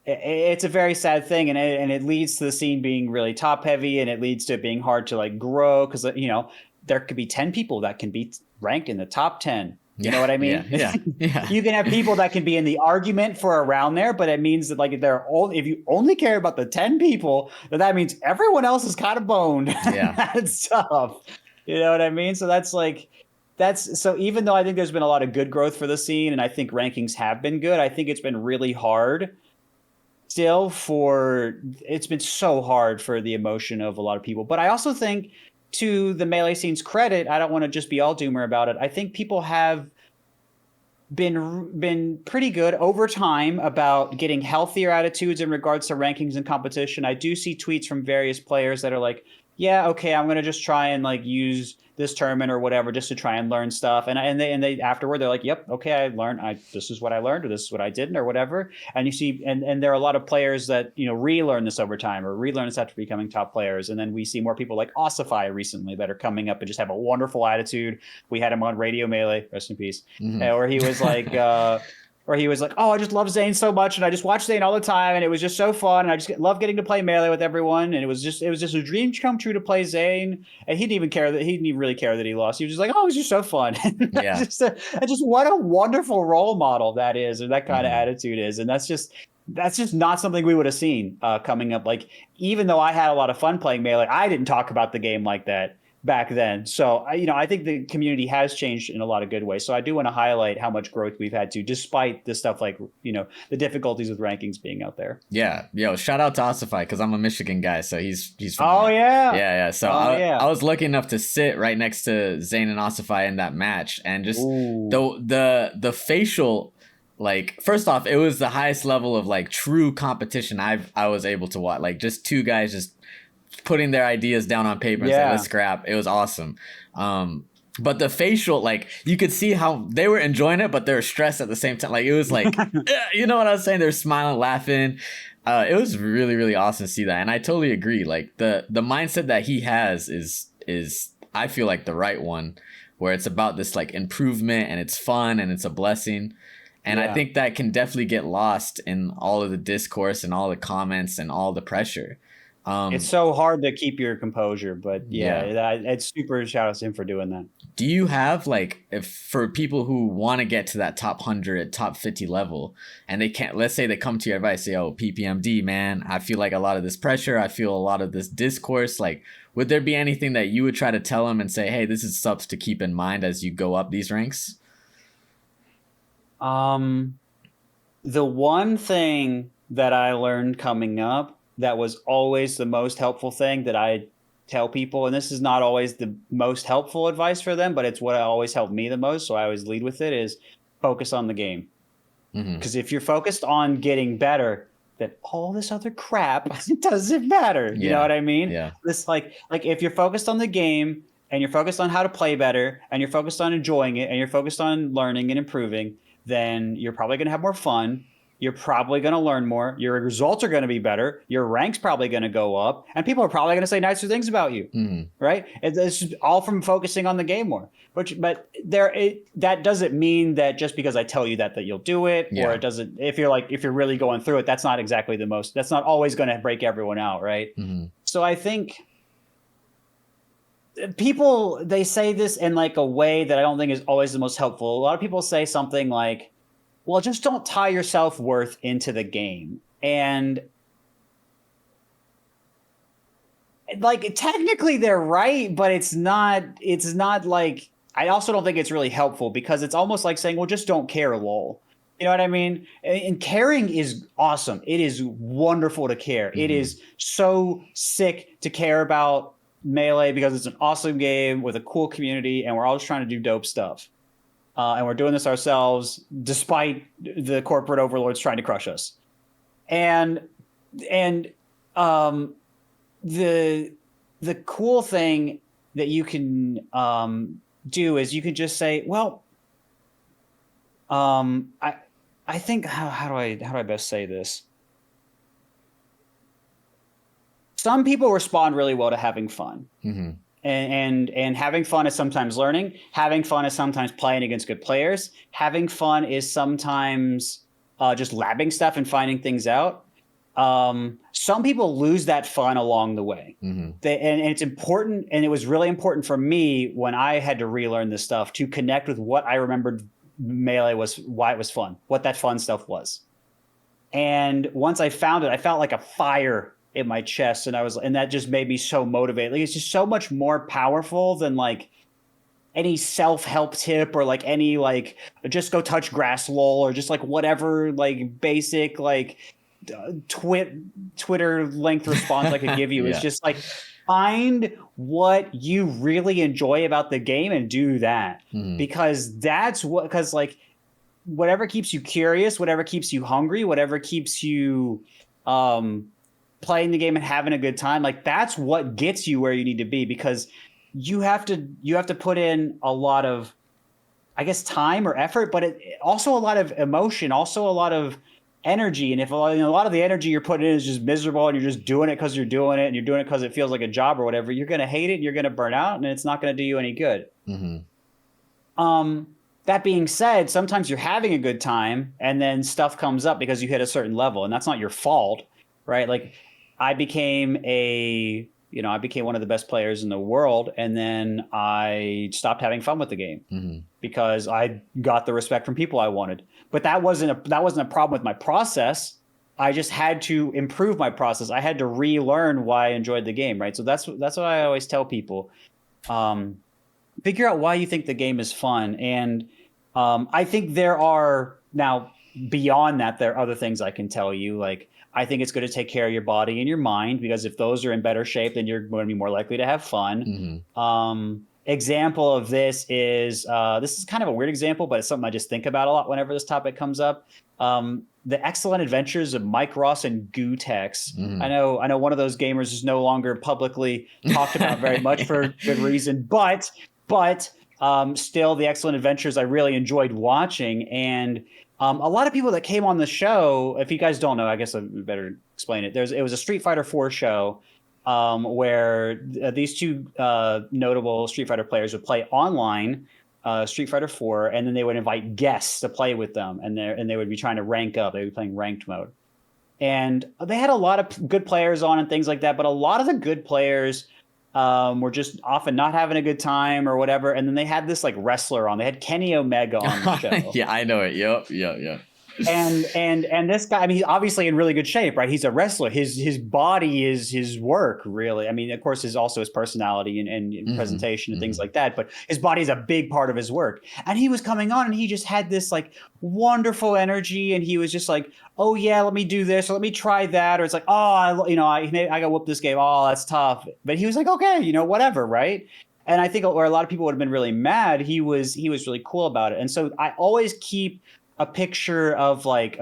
it's a very sad thing, and it leads to the scene being really top heavy, and it leads to it being hard to like grow, because you know there could be 10 people that can be ranked in the top 10. You know what I mean? Yeah. You can have people that can be in the argument for around there, but it means that like if you only care about the 10 people, that means everyone else is kind of boned. Yeah. That's tough. You know what I mean? So so even though I think there's been a lot of good growth for the scene, and I think rankings have been good, I think it's been really hard still it's been so hard for the emotion of a lot of people. But I also think, to the Melee scene's credit, I don't want to just be all doomer about it. I think people have been pretty good over time about getting healthier attitudes in regards to rankings and competition. I do see tweets from various players that are like, yeah, okay, I'm going to just try and like use this tournament or whatever just to try and learn stuff. And they afterward, they're like, yep, okay, I learned. This is what I learned, or this is what I didn't, or whatever. And you see, and there are a lot of players that, you know, relearn this over time or relearn this after becoming top players. And then we see more people like Ossify recently that are coming up and just have a wonderful attitude. We had him on Radio Melee, rest in peace, where he was like, oh, I just love Zane so much, and I just watch Zane all the time, and it was just so fun, and I just love getting to play Melee with everyone, and it was just a dream come true to play Zane, and he didn't even really care that he lost. He was just like, oh, it was just so fun. Yeah. just what a wonderful role model that is, or that kind of attitude is, and that's just not something we would have seen coming up. Like, even though I had a lot of fun playing Melee, I didn't talk about the game like that back then. So, you know, I think the community has changed in a lot of good ways. So I do want to highlight how much growth we've had to, despite the stuff like, you know, the difficulties with rankings being out there. Yeah. Yo, shout out to Ossify, because I'm a Michigan guy, so he's Oh, yeah. Yeah. So I was lucky enough to sit right next to Zane and Ossify in that match, and just the facial, like, first off, it was the highest level of like true competition I was able to watch. Like, just two guys just putting their ideas down on paper and saying, let's scrap. It was awesome. But the facial, like, you could see how they were enjoying it, but they were stressed at the same time. Like, it was like, you know what I was saying? They're smiling, laughing. It was really, really awesome to see that. And I totally agree. Like, the mindset that he has is I feel like the right one, where it's about this like improvement, and it's fun, and it's a blessing. And I think that can definitely get lost in all of the discourse and all the comments and all the pressure. It's so hard to keep your composure, but it's super shout out to him for doing that. Do you have, like, if for people who want to get to that top 100, top 50 level, and they can't, let's say they come to your advice, say, oh, PPMD, man, I feel like a lot of this pressure, I feel a lot of this discourse, like, would there be anything that you would try to tell them and say, hey, this is stuff to keep in mind as you go up these ranks? The one thing that I learned coming up that was always the most helpful thing that I tell people, and this is not always the most helpful advice for them, but it's what always helped me the most, so I always lead with it, is focus on the game. Because if you're focused on getting better, then all this other crap doesn't matter. You know what I mean? Yeah. This like if you're focused on the game, and you're focused on how to play better, and you're focused on enjoying it, and you're focused on learning and improving, then you're probably going to have more fun. You're probably going to learn more. Your results are going to be better. Your rank's probably going to go up, and people are probably going to say nicer things about you, right? It's all from focusing on the game more. But that doesn't mean that just because I tell you that you'll do it, or it doesn't. If you're really going through it, that's not exactly the most. That's not always going to break everyone out, right? So I think people, they say this in like a way that I don't think is always the most helpful. A lot of people say something like, well, just don't tie your self-worth into the game. And like, technically they're right, but it's not like, I also don't think it's really helpful, because it's almost like saying, well, just don't care, lol. You know what I mean? And caring is awesome. It is wonderful to care. It is so sick to care about Melee, because it's an awesome game with a cool community, and we're all just trying to do dope stuff. And we're doing this ourselves, despite the corporate overlords trying to crush us. And the cool thing that you can do is you can just say, well, I think how do I best say this? Some people respond really well to having fun. And having fun is sometimes learning. Having fun is sometimes playing against good players. Having fun is sometimes just labbing stuff and finding things out. Some people lose that fun along the way. And it's important, and it was really important for me when I had to relearn this stuff to connect with what I remembered Melee was, why it was fun, what that fun stuff was. And once I found it, I felt like a fire in my chest, and that just made me so motivated. Like, it's just so much more powerful than like any self-help tip, or like any like just go touch grass lol, or just like whatever like basic like Twitter length response I could give you. Is just like, find what you really enjoy about the game and do that. Because like whatever keeps you curious, whatever keeps you hungry, whatever keeps you playing the game and having a good time, like that's what gets you where you need to be. Because you have to put in a lot of, I guess, time or effort, but also a lot of emotion, also a lot of energy. And if a lot of the energy you're putting in is just miserable, and you're just doing it because you're doing it, and you're doing it because it feels like a job or whatever, you're going to hate it, and you're going to burn out, and it's not going to do you any good. That being said, sometimes you're having a good time, and then stuff comes up because you hit a certain level, and that's not your fault, right? Like, I became one of the best players in the world, and then I stopped having fun with the game because I got the respect from people I wanted. But that wasn't a problem with my process. I just had to improve my process. I had to relearn why I enjoyed the game, right? So that's what I always tell people. Figure out why you think the game is fun. And I think there are, now beyond that, there are other things I can tell you. Like, I think it's good to take care of your body and your mind, because if those are in better shape, then you're going to be more likely to have fun. Example of this is kind of a weird example, but it's something I just think about a lot whenever this topic comes up. The Excellent Adventures of Mike Ross and Gootex. I know one of those gamers is no longer publicly talked about very much for good reason, but still, the Excellent Adventures I really enjoyed watching. And a lot of people that came on the show, if you guys don't know, I guess I better explain it. It was a Street Fighter 4 show where these two notable Street Fighter players would play online Street Fighter 4, and then they would invite guests to play with them, and they would be trying to rank up. They would be playing ranked mode. And they had a lot of good players on and things like that, but a lot of the good players were just often not having a good time or whatever. And then they had this like wrestler on. They had Kenny Omega on the show. Yeah, I know it. Yep. And this guy, I mean, he's obviously in really good shape, right? He's a wrestler. His body is his work, really. I mean, of course, also his personality and presentation and things like that. But his body is a big part of his work. And he was coming on, and he just had this like wonderful energy, and he was just like, "Oh yeah, let me do this, or let me try that," or it's like, "Oh, I got whooped this game. Oh, that's tough." But he was like, "Okay, whatever," right? And I think where a lot of people would have been really mad, he was really cool about it. And so I always keep a picture of like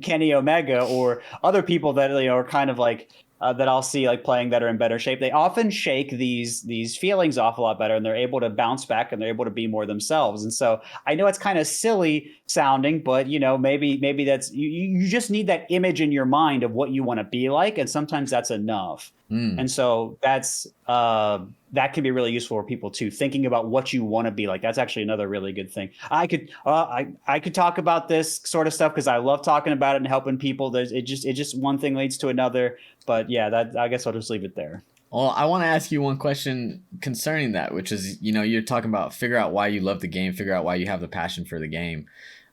Kenny Omega or other people that are kind of like that I'll see like playing that are in better shape, they often shake these feelings off a lot better, and they're able to bounce back and they're able to be more themselves. And so I know it's kind of silly sounding, but maybe that's you just need that image in your mind of what you want to be like, and sometimes that's enough. Mm. And so that can be really useful for people too. Thinking about what you want to be like. That's actually another really good thing. I could talk about this sort of stuff because I love talking about it and helping people. It just one thing leads to another. But yeah, that I guess I'll just leave it there. Well, I want to ask you one question concerning that, which is, you're talking about figure out why you love the game, figure out why you have the passion for the game.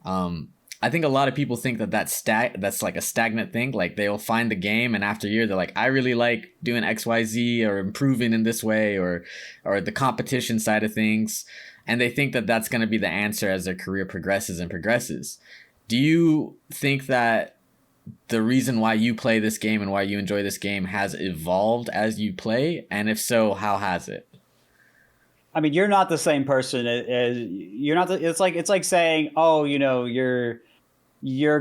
I think a lot of people think that that's like a stagnant thing. Like they'll find the game and after a year they're like, I really like doing XYZ or improving in this way or the competition side of things. And they think that that's going to be the answer as their career progresses and progresses. Do you think that the reason why you play this game and why you enjoy this game has evolved as you play? And if so, how has it? I mean, you're not the same person as you're not. It's like saying, oh, you're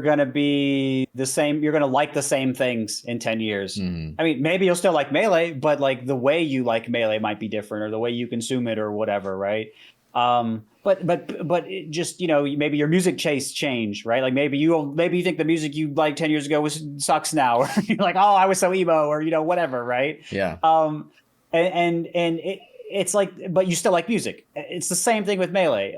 gonna be the same. You're gonna like the same things in 10 years. Mm-hmm. I mean, maybe you'll still like Melee, but like the way you like Melee might be different, or the way you consume it, or whatever, right? But it just maybe your music taste change, right? Like maybe you think the music you liked 10 years ago sucks now, or you're like, oh, I was so emo, or whatever, right? Yeah. It's like, but you still like music. It's the same thing with Melee,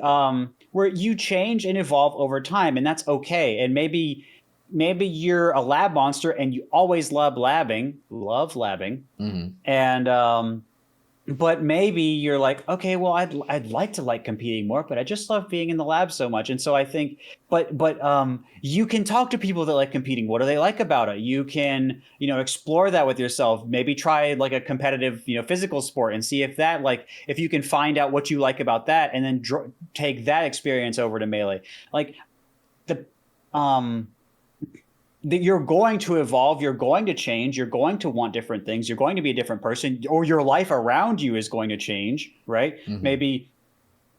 where you change and evolve over time, and that's okay. And maybe you're a lab monster and you always love labbing, Mm-hmm. and but maybe you're like, okay, well, I'd like to like competing more, but I just love being in the lab so much. And so I think, but you can talk to people that like competing. What do they like about it? You can, explore that with yourself. Maybe try like a competitive, physical sport and see if you can find out what you like about that, and then take that experience over to Melee. Like the, that you're going to evolve, you're going to change, you're going to want different things, you're going to be a different person, or your life around you is going to change, right? Mm-hmm. Maybe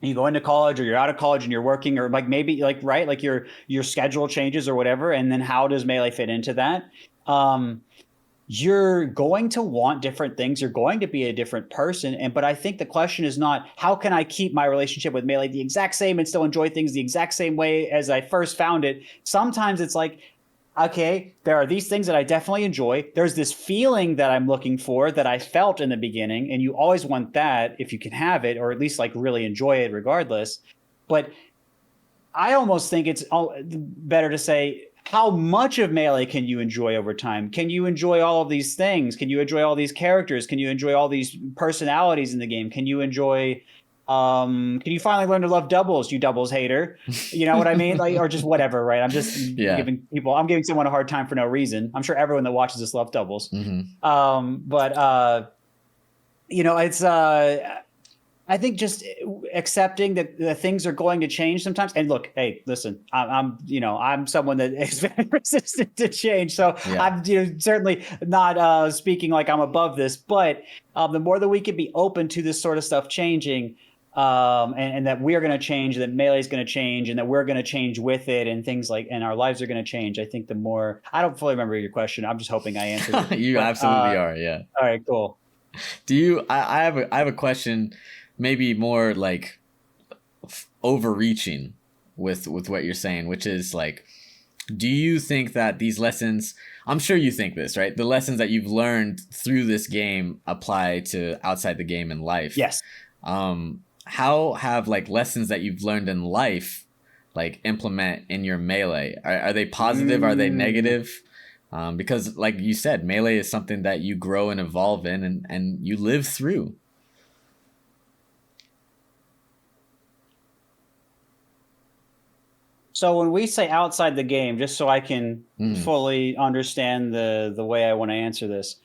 you go into college, or you're out of college and you're working, or like maybe like, right, like your schedule changes or whatever, and then how does Melee fit into that? You're going to want different things, you're going to be a different person, but I think the question is not how can I keep my relationship with Melee the exact same and still enjoy things the exact same way as I first found it. Sometimes it's like, okay, there are these things that I definitely enjoy. There's this feeling that I'm looking for that I felt in the beginning, and you always want that if you can have it, or at least like really enjoy it regardless. But I almost think it's better to say, how much of Melee can you enjoy over time? Can you enjoy all of these things? Can you enjoy all these characters? Can you enjoy all these personalities in the game? Can you enjoy can you finally learn to love doubles, you doubles hater? You know what I mean? Like, or just whatever, right? I'm just I'm giving someone a hard time for no reason. I'm sure everyone that watches this loves doubles. Mm-hmm. It's I think just accepting that things are going to change sometimes. And look, hey, listen, I'm someone that is very resistant to change. So yeah. I'm certainly not speaking like I'm above this, but the more that we can be open to this sort of stuff changing, and that we are going to change, that Melee is going to change, and that we're going to change with it, and things like, and our lives are going to change. I think the more, I don't fully remember your question. I'm just hoping I answered it. You absolutely are. Yeah. All right, cool. Do you, I have a question, maybe more like overreaching with what you're saying, which is like, do you think that these lessons, I'm sure you think this, right? The lessons that you've learned through this game apply to outside the game in life. Yes. How have like lessons that you've learned in life like implement in your Melee? Are they positive? Are they negative? Because like you said, Melee is something that you grow and evolve in and you live through. So when we say outside the game, just so I can fully understand the way I want to answer this.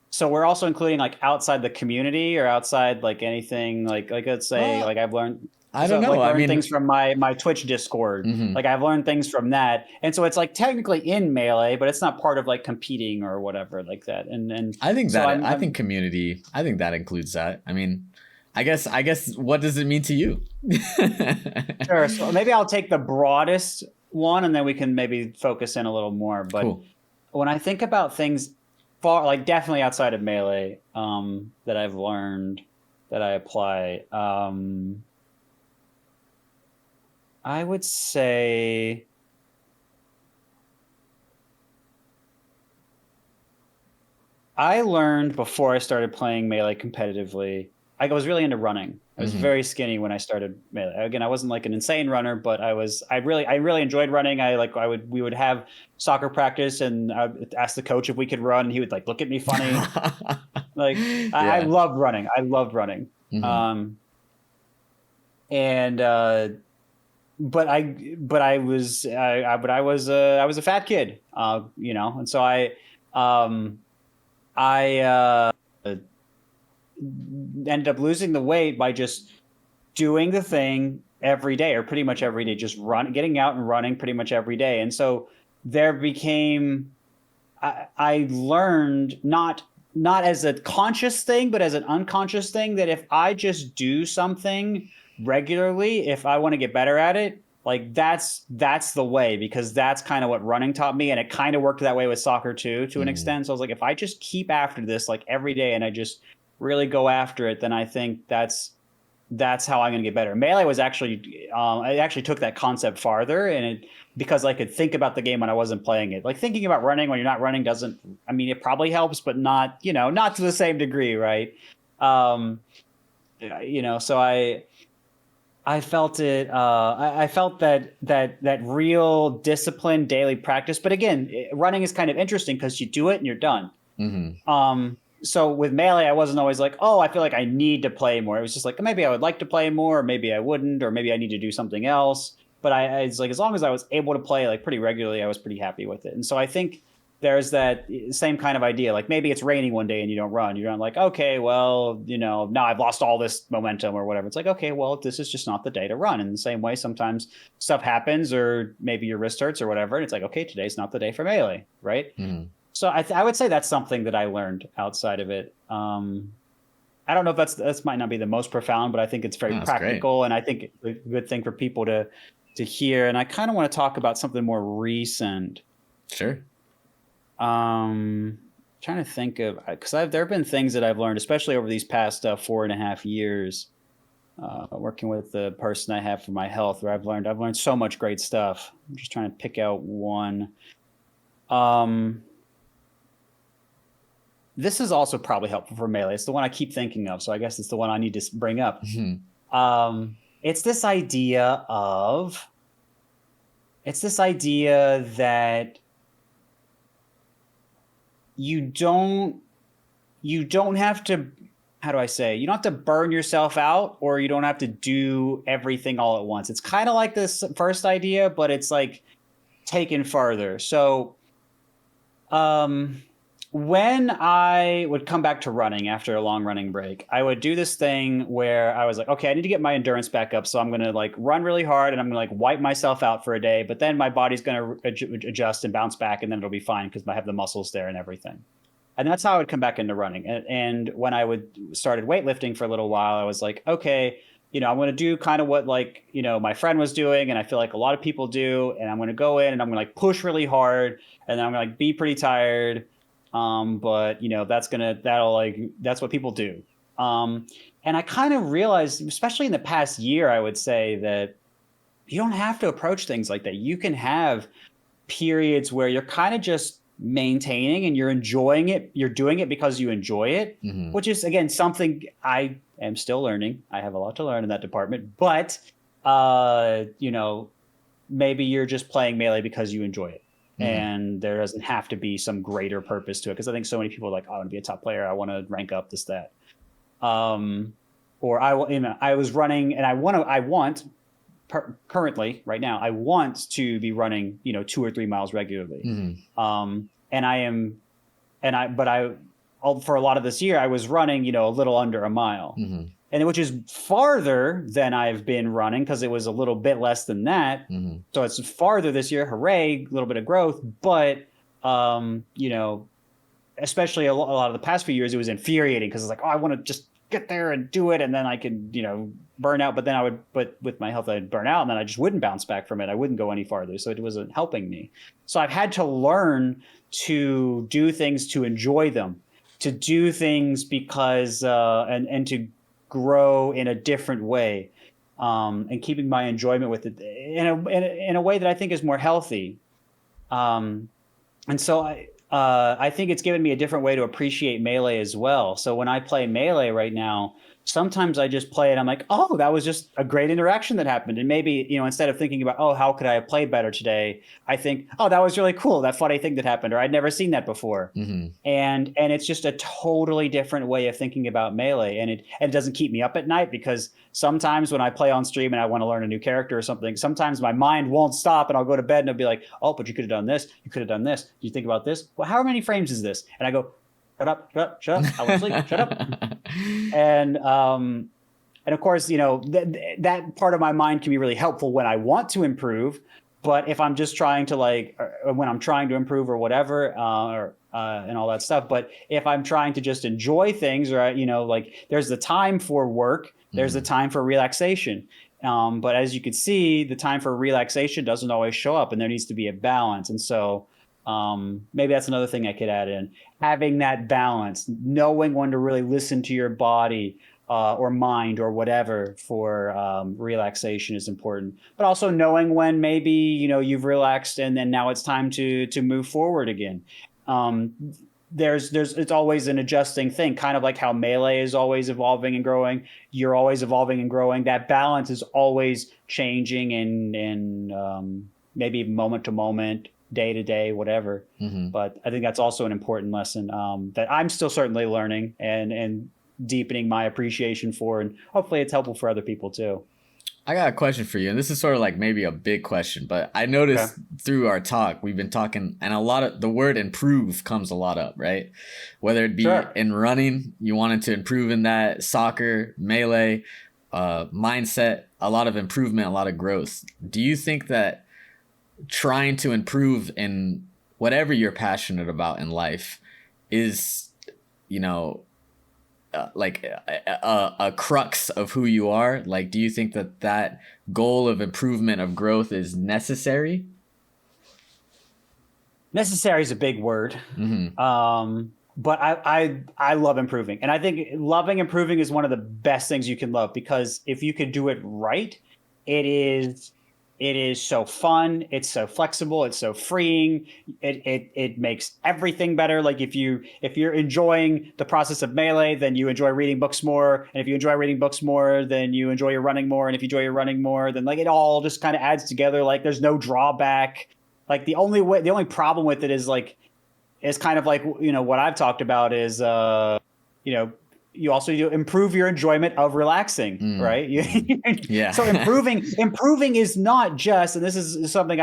So we're also including like outside the community, or outside like anything like let's say like I've learned, I don't know. Like, I mean, things from my Twitch Discord. Like I've learned things from that, and so it's like technically in Melee, but it's not part of like competing or whatever like that. And I think that I think community. I think that includes that. I mean, I guess what does it mean to you? Sure. So maybe I'll take the broadest one, and then we can maybe focus in a little more. But cool. When I think about things far, like definitely outside of Melee, that I've learned that I apply. I would say I learned before I started playing Melee competitively. I was really into running. I was Hmm. very skinny when I started Melee. Again, I wasn't like an insane runner, but I really enjoyed running. We would have soccer practice and I would ask the coach if we could run. And he would like look at me funny. Like I Yeah. loved running. I loved running. Hmm. Um, and I was a fat kid, and so um, I ended up losing the weight by just doing the thing every day, or pretty much every day, just getting out and running pretty much every day. And so there became, I learned not as a conscious thing, but as an unconscious thing, that if I just do something regularly, if I want to get better at it, like that's the way, because that's kind of what running taught me, and it kind of worked that way with soccer too, to an Hmm. extent. So I was like, if I just keep after this like every day, and I just really go after it, then I think that's how I'm going to get better. Melee was actually, I actually took that concept farther, and because I could think about the game when I wasn't playing it. Like thinking about running when you're not running doesn't, I mean, it probably helps, but not, not to the same degree, right? Um, so I felt it. I felt that real discipline, daily practice. But again, running is kind of interesting because you do it and you're done. Hmm. So with Melee, I wasn't always like, oh, I feel like I need to play more. It was just like, maybe I would like to play more, or maybe I wouldn't, or maybe I need to do something else. But it's like, as long as I was able to play like pretty regularly, I was pretty happy with it. And so I think there's that same kind of idea. Like maybe it's raining one day and you don't run. You're not like, okay, well, now I've lost all this momentum or whatever. It's like, okay, well, this is just not the day to run. In the same way, sometimes stuff happens, or maybe your wrist hurts or whatever. And it's like, okay, today's not the day for Melee, right? Hmm. So I would say that's something that I learned outside of it. I don't know if that's might not be the most profound, but I think it's very No, that's great. practical, and I think it's a good thing for people to hear. And I kind of want to talk about something more recent. Sure. Trying to think of, because there have been things that I've learned, especially over these past 4.5 years, working with the person I have for my health, where I've learned so much great stuff. I'm just trying to pick out one. This is also probably helpful for Melee. It's the one I keep thinking of, so I guess it's the one I need to bring up. Hmm. It's this idea that you don't have to, how do I say, you don't have to burn yourself out, or you don't have to do everything all at once. It's kind of like this first idea, but it's like taken further. So when I would come back to running after a long running break, I would do this thing where I was like, okay, I need to get my endurance back up. So I'm going to like run really hard, and I'm going to like wipe myself out for a day, but then my body's going to adjust and bounce back, and then it'll be fine because I have the muscles there and everything. And that's how I would come back into running. And when I would started weightlifting for a little while, I was like, okay, I'm going to do kind of what like, my friend was doing. And I feel like a lot of people do. And I'm going to go in and I'm going to like push really hard, and then I'm going to like be pretty tired. But that's what people do. And I kind of realized, especially in the past year, I would say that you don't have to approach things like that. You can have periods where you're kind of just maintaining and you're enjoying it. You're doing it because you enjoy it, Hmm. which is again something I am still learning. I have a lot to learn in that department, but maybe you're just playing Melee because you enjoy it. Hmm. And there doesn't have to be some greater purpose to it. Because I think so many people are like, I want to be a top player. I want to rank up this, that. Um, or I was running, and I want currently right now, I want to be running, 2 or 3 miles regularly. Hmm. And I am, and I, but I, for a lot of this year, I was running, a little under a mile, Hmm. and which is farther than I've been running, because it was a little bit less than that. Hmm. So it's farther this year. Hooray, a little bit of growth. But, especially a lot of the past few years, it was infuriating because it's like, oh, I want to just get there and do it, and then I can, burn out. But then but with my health, I'd burn out, and then I just wouldn't bounce back from it. I wouldn't go any farther. So it wasn't helping me. So I've had to learn to do things, to enjoy them, to do things because, and to grow in a different way, and keeping my enjoyment with it in a way that I think is more healthy. And so I think it's given me a different way to appreciate Melee as well. So when I play Melee right now, sometimes I just play it. I'm like, oh, that was just a great interaction that happened. And maybe, instead of thinking about, oh, how could I have played better today? I think, oh, that was really cool. That funny thing that happened, or I'd never seen that before. Mm-hmm. And it's just a totally different way of thinking about Melee. And it doesn't keep me up at night, because sometimes when I play on stream and I want to learn a new character or something, sometimes my mind won't stop, and I'll go to bed and I'll be like, oh, but you could have done this. You could have done this. Do you think about this? Well, how many frames is this? And I go, shut up, shut up, shut up. I was asleep, shut up. And of course, that part of my mind can be really helpful when I want to improve. But if I'm just trying to when I'm trying to improve or whatever, and all that stuff. But if I'm trying to just enjoy things, or, there's the time for work, there's the time for relaxation. But as you can see, the time for relaxation doesn't always show up, and there needs to be a balance. And so maybe that's another thing I could add in. Having that balance, knowing when to really listen to your body or mind or whatever for relaxation is important. But also knowing when maybe, you've relaxed and then now it's time to move forward again. It's always an adjusting thing, kind of like how Melee is always evolving and growing. You're always evolving and growing. That balance is always changing and maybe moment to moment, day to day, whatever. Mm-hmm. But I think that's also an important lesson that I'm still certainly learning and deepening my appreciation for, and hopefully it's helpful for other people too. I got a question for you, and this is sort of like maybe a big question, but I noticed through our talk, we've been talking, and a lot of the word improve comes a lot up, right? Whether it be in running, you wanted to improve in that, soccer, Melee, mindset, a lot of improvement, a lot of growth. Do you think that trying to improve in whatever you're passionate about in life is, like a crux of who you are? Like, do you think that goal of improvement, of growth, is necessary? Necessary is a big word. Mm-hmm. But I love improving. And I think loving improving is one of the best things you can love, because if you can do it right, it is so fun. It's so flexible. It's so freeing. It makes everything better. Like if you're enjoying the process of Melee, then you enjoy reading books more. And if you enjoy reading books more, then you enjoy your running more. And if you enjoy your running more, then like it all just kind of adds together. Like there's no drawback. Like the only problem with it is kind of like, what I've talked about is, you also improve your enjoyment of relaxing, right? Yeah. So improving is not just, and this is something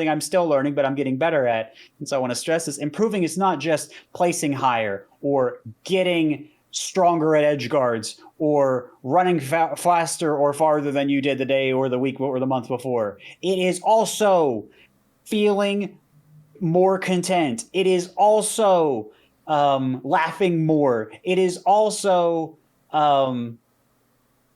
I'm still learning, but I'm getting better at. And so I want to stress this. Improving is not just placing higher or getting stronger at edge guards or running faster or farther than you did the day or the week or the month before. It is also feeling more content. It is also laughing more. It is also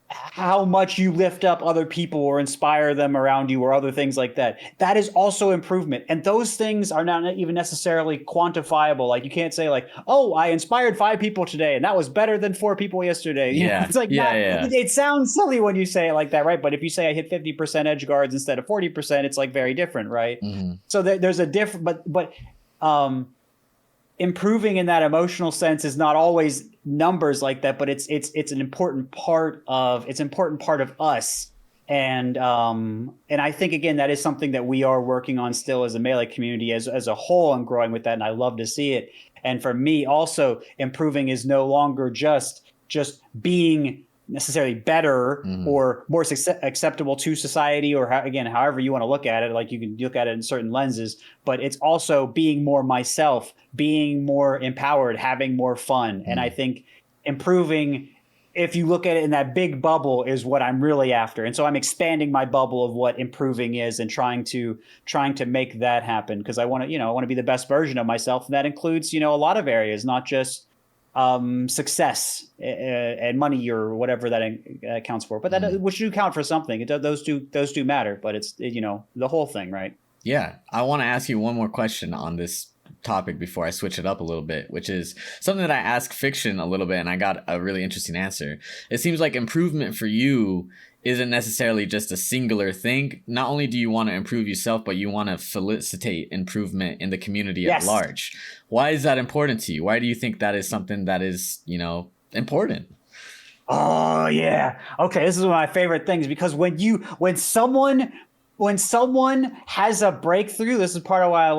how much you lift up other people or inspire them around you or other things like that. That is also improvement. And those things are not even necessarily quantifiable. Like you can't say like, oh, I inspired 5 people today and that was better than 4 people yesterday. Yeah. It's like, It sounds silly when you say it like that, right? But if you say I hit 50% edge guards instead of 40%, it's like very different, right? Mm-hmm. So there's a different, but improving in that emotional sense is not always numbers like that, but it's an important part of us. And I think again that is something that we are working on still as a Melee community as a whole, and growing with that, and I love to see it. And for me also, improving is no longer just being necessarily better or more acceptable to society, or however you want to look at it. Like you can look at it in certain lenses, but it's also being more myself, being more empowered, having more fun. And I think improving, if you look at it in that big bubble, is what I'm really after. And so I'm expanding my bubble of what improving is and trying to make that happen, because I want to be the best version of myself. And that includes, a lot of areas, not just success and money or whatever that accounts for. But that which do count for something. Those do matter. But it's the whole thing, right? Yeah, I want to ask you one more question on this topic before I switch it up a little bit, which is something that I asked Fiction a little bit and I got a really interesting answer. It seems like improvement for you isn't necessarily just a singular thing. Not only do you want to improve yourself, but you want to felicitate improvement in the community at Yes. large. Why is that important to you? Why do you think that is something that is, important? Oh yeah. Okay, this is one of my favorite things because when someone has a breakthrough, this is part of why I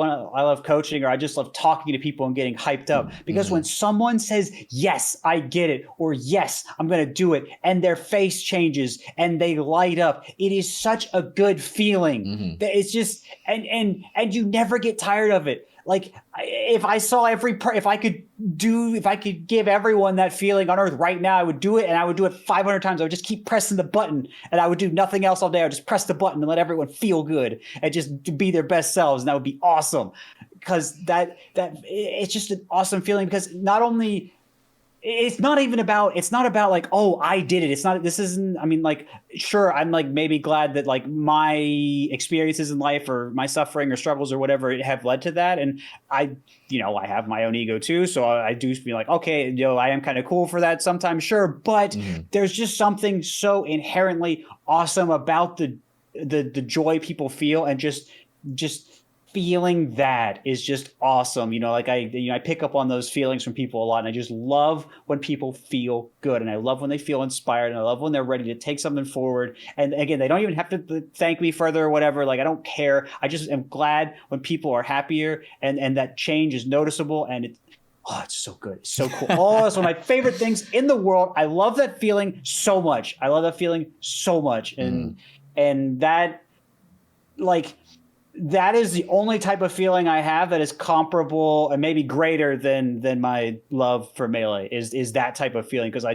love coaching, or I just love talking to people and getting hyped up. Because when someone says, "Yes, I get it," or "Yes, I'm going to do it," and their face changes and they light up, it is such a good feeling. That it's just and you never get tired of it. Like if I could give everyone that feeling on earth right now, I would do it, and I would do it 500 times. I would just keep pressing the button, and I would do nothing else all day. I would just press the button and let everyone feel good and just be their best selves, and that would be awesome. Because that it's just an awesome feeling. Because not only it's not about like, oh, I did it. It's not, this isn't, I mean, like, sure, I'm like maybe glad that like my experiences in life or my suffering or struggles or whatever have led to that. And I have my own ego too. So I do feel like, okay, I am kind of cool for that sometimes, sure. But there's just something so inherently awesome about the joy people feel, and just feeling that is just awesome. Like I pick up on those feelings from people a lot, and I just love when people feel good, and I love when they feel inspired, and I love when they're ready to take something forward. And again, they don't even have to thank me further or whatever. Like, I don't care. I just am glad when people are happier, and that change is noticeable, and it's so good. It's so cool. Oh, it's one of my favorite things in the world. I love that feeling so much. And that, like, that is the only type of feeling I have that is comparable and maybe greater than my love for Melee is that type of feeling. Because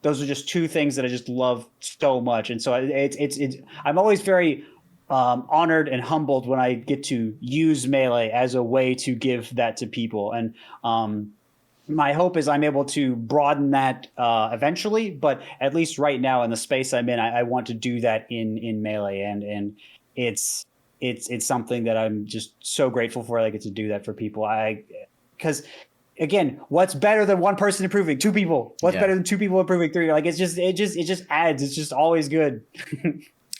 those are just two things that I just love so much. And so it's I'm always very honored and humbled when I get to use Melee as a way to give that to people. And my hope is I'm able to broaden that eventually, but at least right now in the space I'm in, I want to do that in Melee, and it's something that I'm just so grateful for. I get to do that for people. Because again, what's better than one person improving? Two people. What's better than two people improving? Three? Like, it just adds. It's just always good.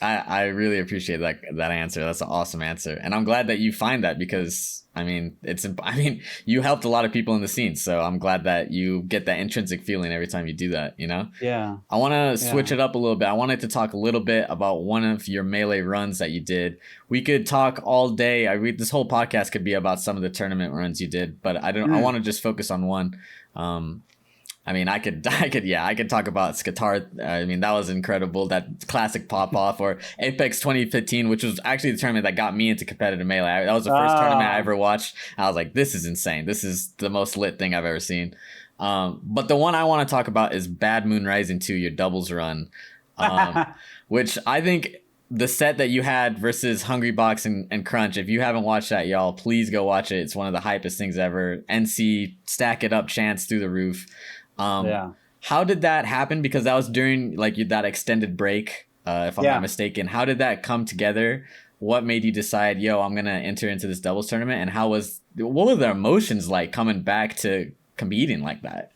I really appreciate that answer. That's an awesome answer, and I'm glad that you find that, because you helped a lot of people in the scene, so I'm glad that you get that intrinsic feeling every time you do that. Yeah. I want to switch it up a little bit. I wanted to talk a little bit about one of your Melee runs that you did. We could talk all day. This whole podcast could be about some of the tournament runs you did, but I want to just focus on one. I could talk about Skatar. That was incredible. That classic pop off, or Apex 2015, which was actually the tournament that got me into competitive Melee. That was the first tournament I ever watched. I was like, this is insane. This is the most lit thing I've ever seen. But the one I want to talk about is Bad Moon Rising 2, your doubles run, which I think the set that you had versus Hungry Box and Crunch, if you haven't watched that, y'all, please go watch it. It's one of the hypest things ever. NC, stack it up chance through the roof. How did that happen? Because that was during that extended break, if I'm not mistaken. How did that come together? What made you decide, I'm gonna enter into this doubles tournament? And what were the emotions like coming back to competing like that?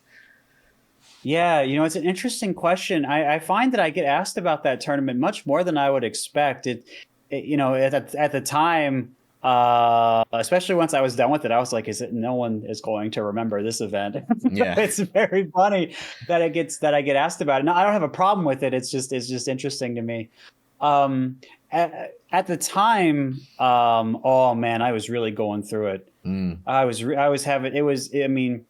Yeah, it's an interesting question. I find that I get asked about that tournament much more than I would expect. At the time, especially once I was done with it, I was like, no one is going to remember this event. Yeah. It's very funny that I get asked about it. No, I don't have a problem with it. It's just interesting to me. At the time, oh man, I was really going through it. I was having,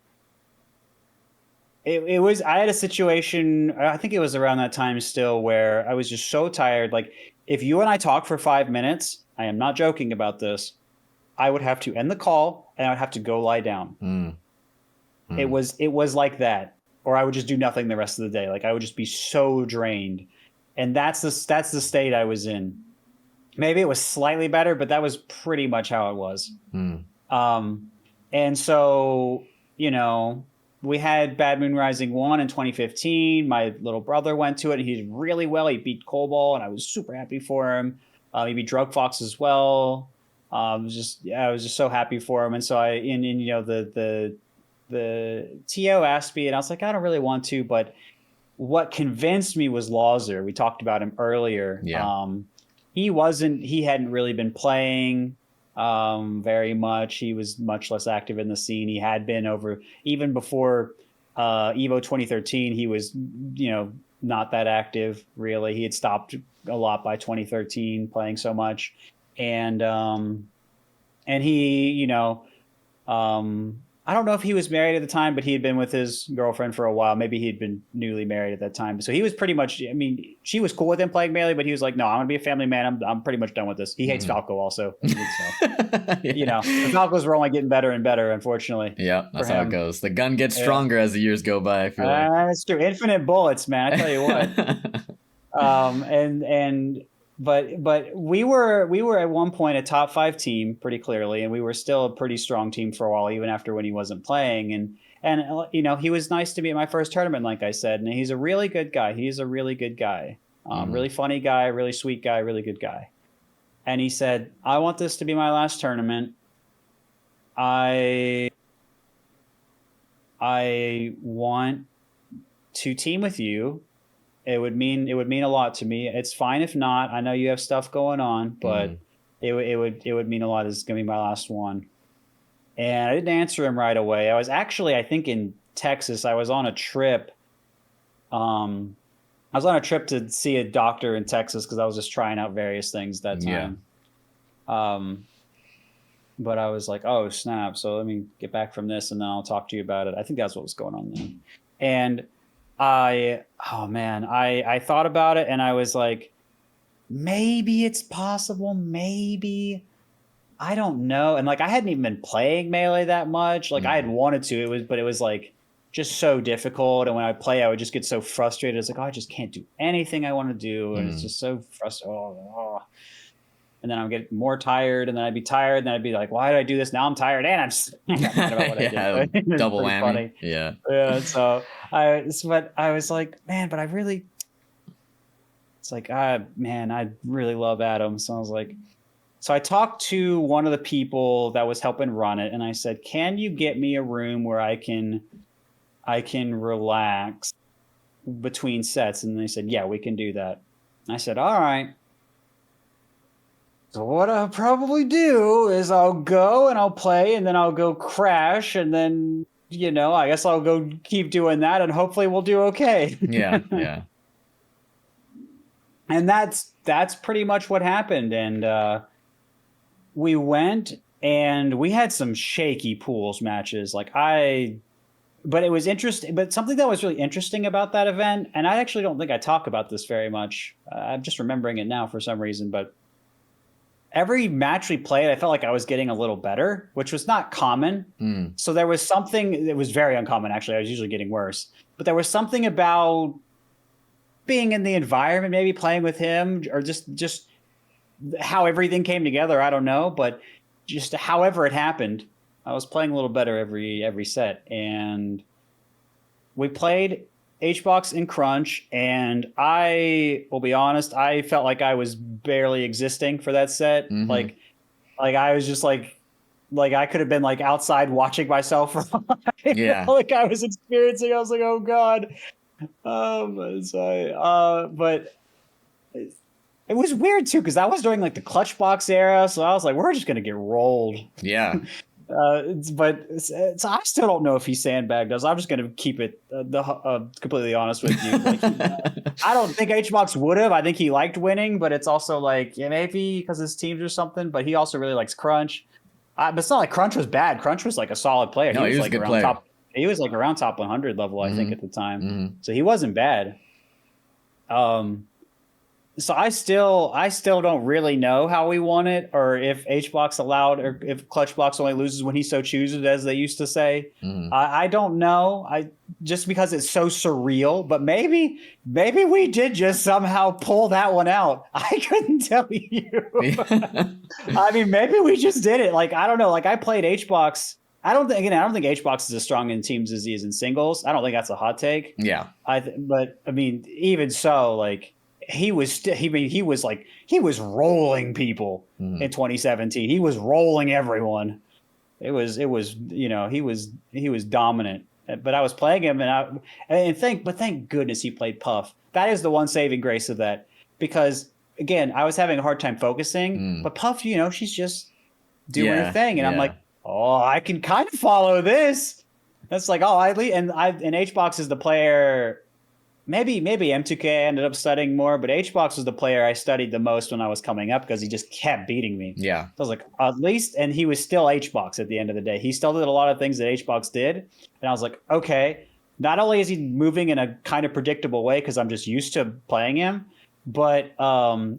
I had a situation, I think it was around that time still, where I was just so tired. Like, if you and I talk for 5 minutes, I am not joking about this, I would have to end the call and I would have to go lie down. It was like that, or I would just do nothing the rest of the day. Like, I would just be so drained. And that's the state I was in. Maybe it was slightly better, but that was pretty much how it was. And so, we had Bad Moon Rising 1 in 2015. My little brother went to it, and he did really well. He beat Cobalt, and I was super happy for him. He beat Drug Fox as well. I was just so happy for him. And so the TO asked me, and I was like, I don't really want to, but what convinced me was Lauser. We talked about him earlier. Yeah. He hadn't really been playing very much. He was much less active in the scene. He had been even before Evo 2013. He was, not that active really. He had stopped a lot by 2013 playing so much. And he, I don't know if he was married at the time, but he had been with his girlfriend for a while. Maybe he'd been newly married at that time. So he was pretty much, she was cool with him playing Melee, but he was like, no, I'm going to be a family man. I'm pretty much done with this. He hates Falco also. So, the Falcos were only getting better and better, unfortunately. Yeah, that's how it goes. The gun gets stronger as the years go by, I feel like. That's true. Infinite bullets, man. I tell you what. But we were at one point a top 5 team pretty clearly, and we were still a pretty strong team for a while, even after when he wasn't playing. And he was nice to me at my first tournament, like I said, and he's a really good guy. He's a really good guy, really funny guy, really sweet guy, really good guy. And he said, I want this to be my last tournament. I want to team with you. It would mean a lot to me. It's fine if not. I know you have stuff going on, but it would mean a lot. It's gonna be my last one. And I didn't answer him right away. I was actually, I think, in Texas. I was on a trip. I was on a trip to see a doctor in Texas because I was just trying out various things that time. Yeah. But I was like, oh snap! So let me get back from this, and then I'll talk to you about it. I think that's what was going on then. And I thought about it, and I was like, maybe it's possible, maybe, I don't know. And like, I hadn't even been playing Melee that much. Like I had wanted to, but it was like just so difficult. And when I play, I would just get so frustrated. It's like, oh, I just can't do anything I want to do. And it's just so frustrating. And then I'd get more tired, and then I'd be tired, and then I'd be like, why did I do this? Now I'm tired, and I'm just mad about what I did. Double whammy. Funny. Yeah. So I was like, man, but I really, it's like, man, I really love Adam. So I was like, so I talked to one of the people that was helping run it, and I said, can you get me a room where I can relax between sets? And they said, yeah, we can do that. And I said, all right. So what I'll probably do is I'll go and I'll play, and then I'll go crash, and then, I guess I'll go keep doing that, and hopefully we'll do okay. Yeah. And that's pretty much what happened. And we went, and we had some shaky pools matches. But it was interesting. But something that was really interesting about that event, and I actually don't think I talk about this very much. I'm just remembering it now for some reason, but every match we played, I felt like I was getting a little better, which was not common. So there was something that was very uncommon, actually. I was usually getting worse. But there was something about being in the environment, maybe playing with him, or just how everything came together. I don't know. But just however it happened, I was playing a little better every set. And we played HBox and Crunch, and I will be honest, I felt like I was barely existing for that set. Like I was just like I could have been like outside watching myself for like I was experiencing. I was like, oh god. But it was weird too, because I was during like the clutch box era, so I was like, we're just gonna get rolled. Yeah. But I still don't know if he sandbagged us. I'm just going to keep it completely honest with you. I don't think HBox would have. I think he liked winning, but it's also like, maybe because his teams or something. But he also really likes Crunch. But it's not like Crunch was bad. Crunch was like a solid player. No, he was like a good player. He was like around top 100 level, I think, at the time. So he wasn't bad. So I still don't really know how we won it, or if HBox allowed, or if Clutchbox only loses when he so chooses, as they used to say. I don't know. Just because it's so surreal, but maybe we did just somehow pull that one out. I couldn't tell you. I mean, maybe we just did it. Like, I don't know. Like, I played HBox I don't think, again, I don't think HBox is as strong in teams as he is in singles. I don't think that's a hot take. Yeah. But I mean, even so, like he was, he was like, he was rolling people in 2017. He was rolling everyone. It was, you know, he was dominant. But I was playing him, but thank goodness he played Puff. That is the one saving grace of that, because again, I was having a hard time focusing. But Puff, you know, she's just doing her Yeah. thing, and I'm like, oh, I can kind of follow this. That's like, oh, and HBox is the player. Maybe M2K ended up studying more, but HBox was the player I studied the most when I was coming up because he just kept beating me. Yeah. So I was like, at least, and he was still HBox at the end of the day. He still did a lot of things that HBox did, and I was like, okay, not only is he moving in a kind of predictable way because I'm just used to playing him, but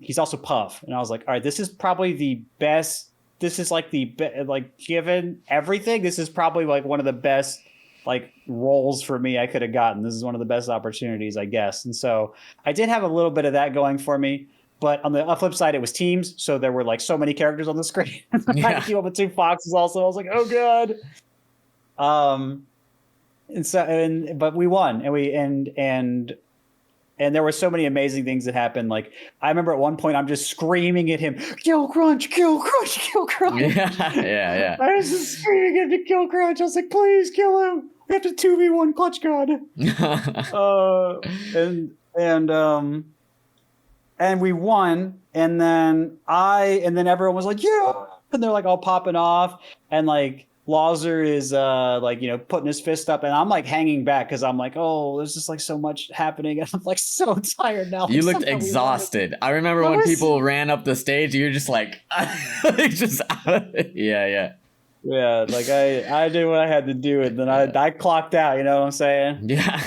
he's also Puff, and I was like, all right, this is probably the best. This is like like given everything, this is probably like one of the best like roles for me I could have gotten. This is one of the best opportunities, I guess. And so I did have a little bit of that going for me. But on the flip side, it was teams. So there were like so many characters on the screen. I had to keep up with two foxes also. I was like, oh god. But we won, and there were so many amazing things that happened. Like I remember at one point I'm just screaming at him, kill Crunch, kill Crunch, kill Crunch. Yeah. I was just screaming at him to kill Crunch. I was like, please kill him. We have to 2v1 Clutch God. And we won. And then everyone was like, yeah. And they're like all popping off. And like Lawser is like, you know, putting his fist up, and I'm like hanging back because I'm like, oh, there's just like so much happening, and I'm like so tired now. You looked exhausted. I remember when people ran up the stage, you were just like, just yeah. Like I did what I had to do, and then I clocked out. You know what I'm saying? Yeah.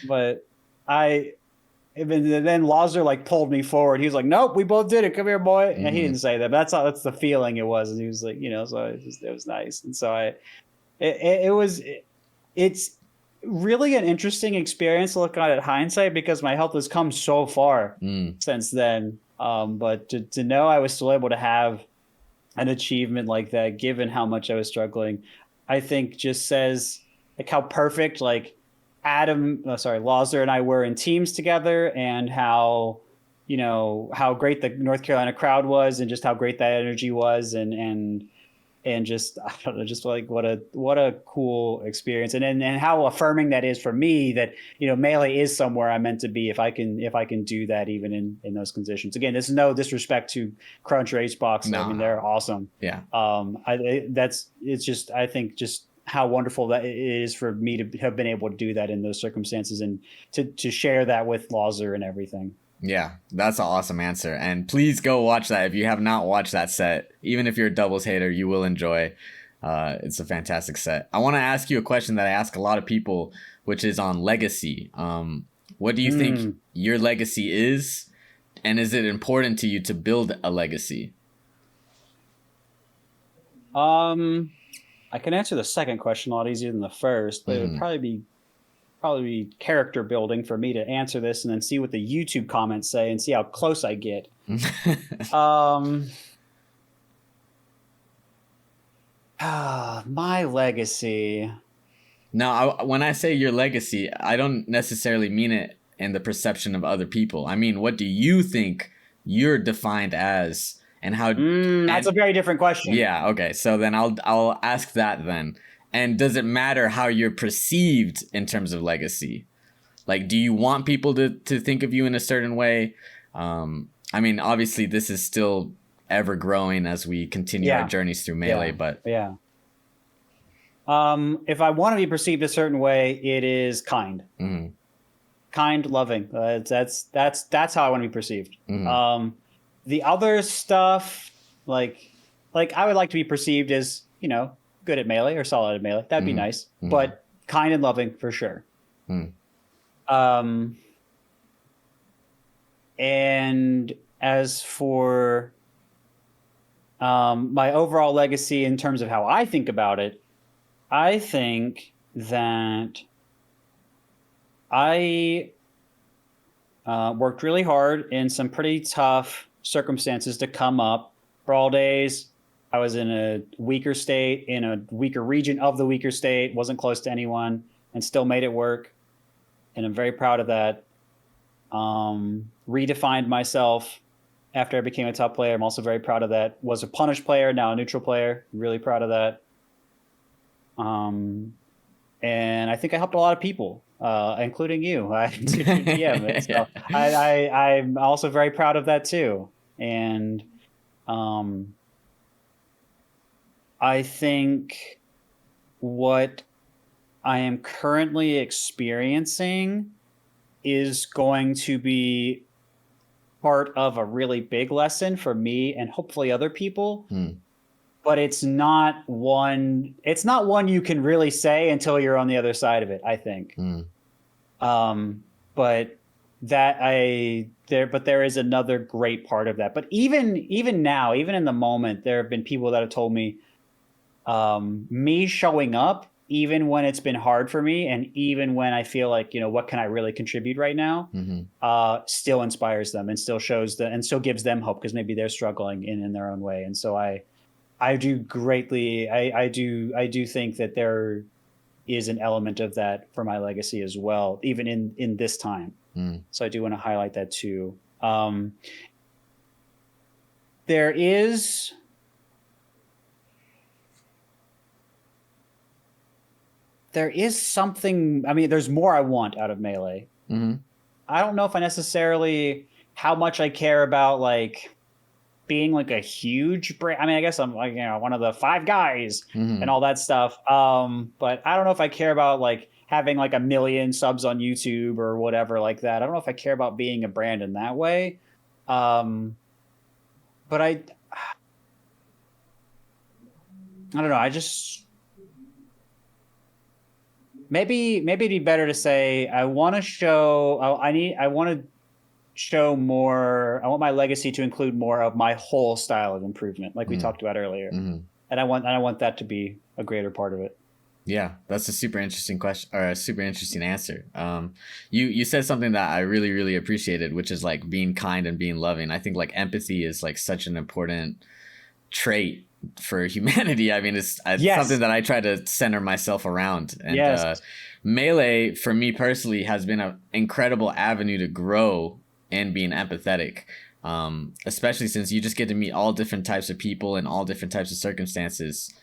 But then Lawser like pulled me forward. He was like, "Nope, we both did it. Come here, boy." And he didn't say that, but that's the feeling it was. And he was like, you know, so it was nice. And so it's really an interesting experience to look at it hindsight, because my health has come so far since then. But to know I was still able to have an achievement like that, given how much I was struggling, I think just says like how perfect like Lawser and I were in teams together, and how, you know, how great the North Carolina crowd was, and just how great that energy was, and just, I don't know, just like what a cool experience, and how affirming that is for me that, you know, Melee is somewhere I'm meant to be if I can do that even in those conditions. Again, this is no disrespect to Crunch or HBox. No. I mean, they're awesome. Yeah. It's just, I think just how wonderful that it is for me to have been able to do that in those circumstances, and to share that with Lawser and everything. Yeah, that's an awesome answer. And please go watch that if you have not watched that set. Even if you're a doubles hater, you will enjoy. It's a fantastic set. I want to ask you a question that I ask a lot of people, which is on legacy. What do you think your legacy is? And is it important to you to build a legacy? I can answer the second question a lot easier than the first, but it would probably be character building for me to answer this, and then see what the YouTube comments say and see how close I get. My legacy. Now, when I say your legacy, I don't necessarily mean it in the perception of other people. I mean, what do you think you're defined as? And how that's a very different question. Yeah, okay. So then I'll ask that then. And does it matter how you're perceived in terms of legacy? Like, do you want people to think of you in a certain way? I mean, obviously this is still ever growing as we continue our journeys through Melee, but yeah. If I want to be perceived a certain way, it is kind. Kind, loving. That's how I want to be perceived. The other stuff, like I would like to be perceived as, you know, good at Melee or solid at Melee. That'd be nice. But kind and loving for sure. And as for my overall legacy in terms of how I think about it, I think that I worked really hard in some pretty tough circumstances to come up. Brawl days, I was in a weaker state, in a weaker region of the weaker state, wasn't close to anyone, and still made it work. And I'm very proud of that. Redefined myself after I became a top player. I'm also very proud of that. Was a punished player, now a neutral player. Really proud of that. And I think I helped a lot of people, including you. Yeah, so I'm also very proud of that too. And I think what I am currently experiencing is going to be part of a really big lesson for me and hopefully other people. But it's not one you can really say until you're on the other side of it, I think. But there is another great part of that. But even now, even in the moment, there have been people that have told me, me showing up, even when it's been hard for me, and even when I feel like, what can I really contribute right now, still inspires them and still shows and still gives them hope, because maybe they're struggling in their own way. And so I do think that there is an element of that for my legacy as well, even in this time. So I do want to highlight that too. There is something, I mean, there's more I want out of Melee. I don't know if how much I care about like being like a huge brand. I mean, I guess I'm like, one of the 5 guys and all that stuff. But I don't know if I care about like having like 1 million subs on YouTube or whatever like that. I don't know if I care about being a brand in that way. But I don't know. I just, maybe it'd be better to say, I want to show more. I want my legacy to include more of my whole style of improvement, like we talked about earlier. And I want that to be a greater part of it. Yeah, that's a super interesting question, or a super interesting answer. You said something that I really, really appreciated, which is like being kind and being loving. I think like empathy is like such an important trait for humanity. I mean, it's something that I try to center myself around. And Melee, for me personally, has been an incredible avenue to grow and being empathetic, especially since you just get to meet all different types of people in all different types of circumstances.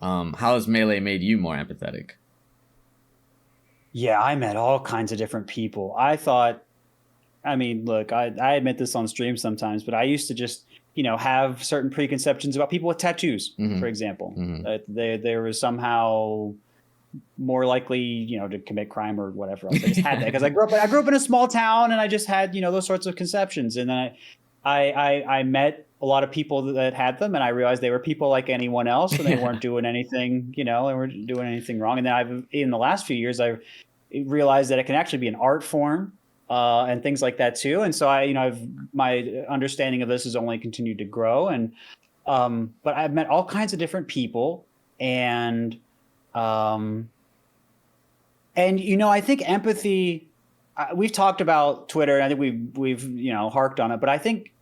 How has Melee made you more empathetic? Yeah, I met all kinds of different people. I mean, look, I admit this on stream sometimes, but I used to just, have certain preconceptions about people with tattoos, for example. They were somehow more likely, to commit crime or whatever else. I just had that because I grew up in a small town, and I just had, those sorts of conceptions. And then I met a lot of people that had them, and I realized they were people like anyone else, and they weren't doing anything, they weren't doing anything wrong. And then in the last few years, I've realized that it can actually be an art form, and things like that too. And so my understanding of this has only continued to grow. And but I've met all kinds of different people, and I think empathy. We've talked about Twitter, and I think we've harked on it, but I think,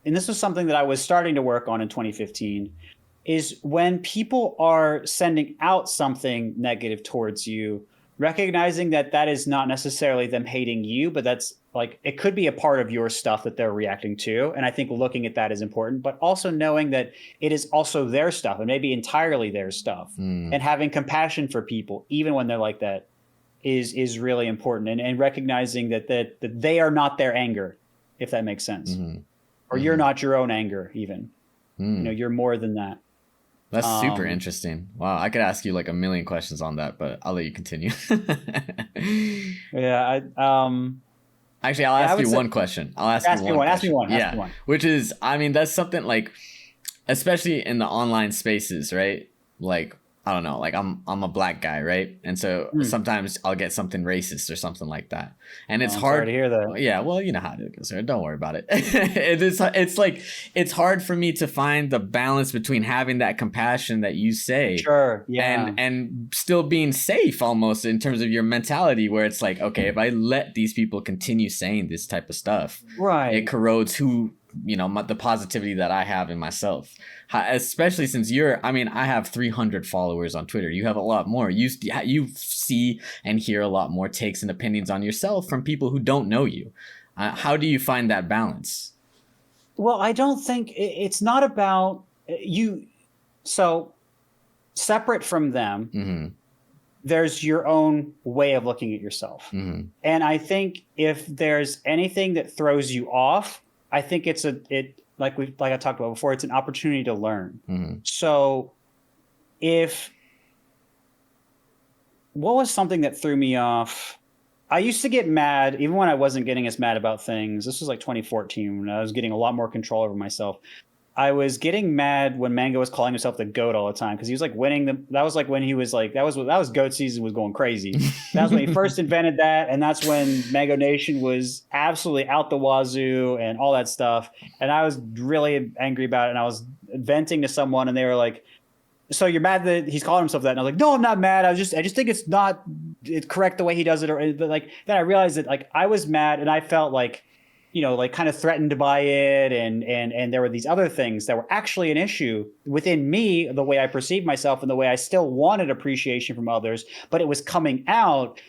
and this was something that I was starting to work on in 2015, is when people are sending out something negative towards you, recognizing that is not necessarily them hating you, but that's like, it could be a part of your stuff that they're reacting to. And I think looking at that is important, but also knowing that it is also their stuff, and maybe entirely their stuff, and having compassion for people, even when they're like that, is really important. And recognizing that they are not their anger, if that makes sense. Or you're not your own anger, even. You're more than that. That's super interesting. Wow, I could ask you like 1 million questions on that, but I'll let you continue. Yeah, actually, I'll ask you one question. I'll ask you one. Ask me one. Yeah, which is, I mean, that's something like, especially in the online spaces, right? Like, I don't know, like I'm a black guy, right? And so sometimes I'll get something racist or something like that, and it's hard to hear that. Yeah, well, you know how it goes, sir. Don't worry about it. It's like it's hard for me to find the balance between having that compassion that you say, sure, yeah, and still being safe, almost in terms of your mentality, where it's like, okay, if I let these people continue saying this type of stuff, right, it corrodes who the positivity that I have in myself. Especially since I mean, I have 300 followers on Twitter. You have a lot more. You see and hear a lot more takes and opinions on yourself from people who don't know you. How do you find that balance? Well, I don't think it's not about you. So separate from them, Mm-hmm. there's your own way of looking at yourself. Mm-hmm. And I think if there's anything that throws you off, I think like I talked about before, it's an opportunity to learn. Mm-hmm. So what was something that threw me off? I used to get mad even when I wasn't getting as mad about things. This was like 2014 when I was getting a lot more control over myself. I was getting mad when Mango was calling himself the GOAT all the time because he was like winning that was like when he was like that was GOAT season was going crazy. That was when he first invented that, and that's when Mango Nation was absolutely out the wazoo and all that stuff. And I was really angry about it, and I was venting to someone, and they were like, "So you're mad that he's calling himself that?" And I was like, "No, I'm not mad. I just think it's correct the way he does it." But like then I realized that like I was mad, and I felt like like kind of threatened by it, and there were these other things that were actually an issue within me, the way I perceived myself and the way I still wanted appreciation from others, but it was coming out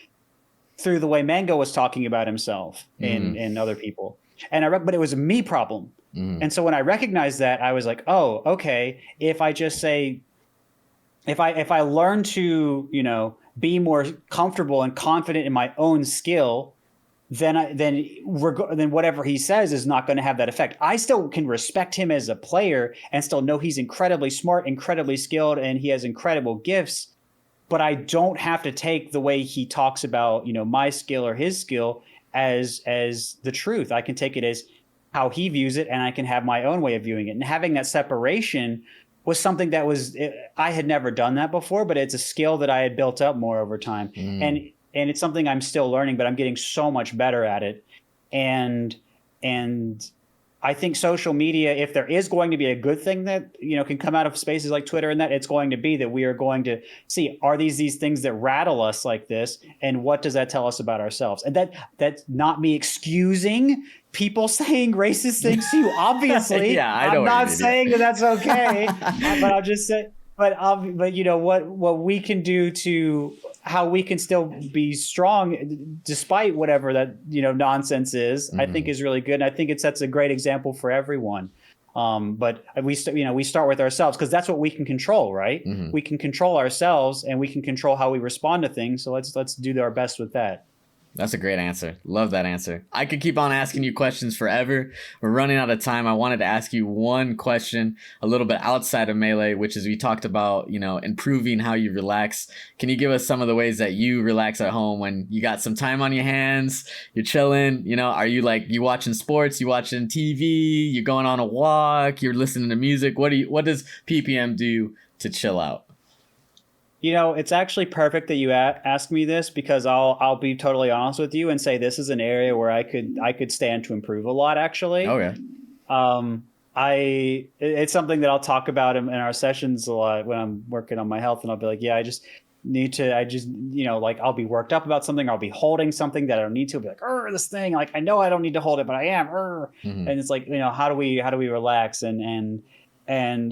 through the way Mango was talking about himself and other people. But it was a me problem. And so when I recognized that, I was like, oh, okay, if I just say, if I learn to, be more comfortable and confident in my own skill, then whatever he says is not going to have that effect. I still can respect him as a player and still know he's incredibly smart, incredibly skilled, and he has incredible gifts. But I don't have to take the way he talks about, my skill or his skill as the truth. I can take it as how he views it, and I can have my own way of viewing it. And having that separation was something that I had never done that before, but it's a skill that I had built up more over time. And it's something I'm still learning, but I'm getting so much better at it. And I think social media, if there is going to be a good thing that can come out of spaces like Twitter and that, it's going to be that we are going to see, are these things that rattle us like this, and what does that tell us about ourselves? And that's not me excusing people saying racist things to you. Obviously, Yeah, I'm not saying that that's okay, but I'll just say. But what we can do to how we can still be strong despite whatever that nonsense is, I think is really good. And I think it sets a great example for everyone. But we start with ourselves because that's what we can control, right? We can control ourselves and we can control how we respond to things. So let's do our best with that. That's a great answer. Love that answer. I could keep on asking you questions forever. We're running out of time. I wanted to ask you one question a little bit outside of Melee, which is we talked about, improving how you relax. Can you give us some of the ways that you relax at home when you got some time on your hands, you're chilling, are you you watching sports, you watching TV, you're going on a walk, you're listening to music? What does PPM do to chill out? It's actually perfect that you ask me this because I'll be totally honest with you and say this is an area where I could stand to improve a lot. Actually, okay. It's something that I'll talk about in our sessions a lot when I'm working on my health, and I'll be like, yeah, I just I'll be worked up about something, or I'll be holding something that I don't need to. I'll be like, this thing, like I know I don't need to hold it, but I am. And it's like, how do we relax and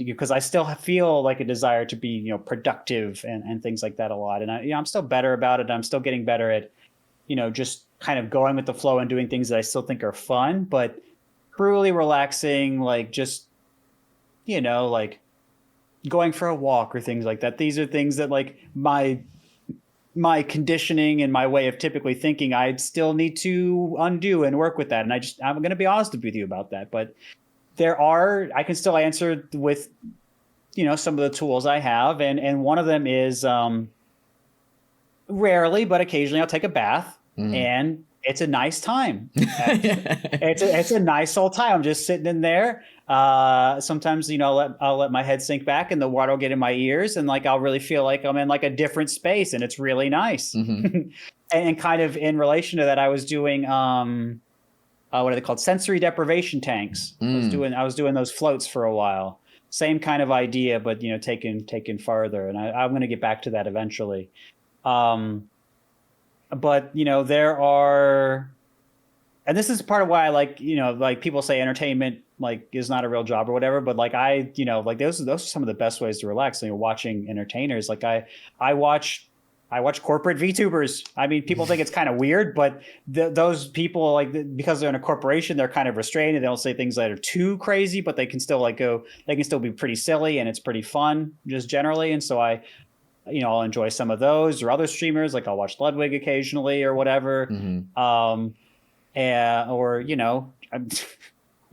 because I still feel like a desire to be, productive and things like that a lot. And I'm still better about it. I'm still getting better at, just kind of going with the flow and doing things that I still think are fun, but truly relaxing, like just, like going for a walk or things like that. These are things that like my conditioning and my way of typically thinking, I still need to undo and work with that. And I'm going to be honest with you about that, but I can still answer with, some of the tools I have. And one of them is rarely, but occasionally I'll take a bath and it's a nice time. It's a nice old time. I'm just sitting in there. Sometimes, I'll let my head sink back and the water will get in my ears and like, I'll really feel like I'm in like a different space and it's really nice. And kind of in relation to that, I was doing, what are they called? Sensory deprivation tanks. I was doing those floats for a while. Same kind of idea, but taken farther. And I'm going to get back to that eventually. But there are and this is part of why I like, like people say entertainment like is not a real job or whatever, but like like those are some of the best ways to relax. Watching entertainers. Like I watch I watch corporate VTubers. I mean, people think it's kind of weird, but those people because they're in a corporation, they're kind of restrained and they don't say things that are too crazy, but they can still they can still be pretty silly and it's pretty fun just generally. And so I'll enjoy some of those or other streamers. Like I'll watch Ludwig occasionally or whatever.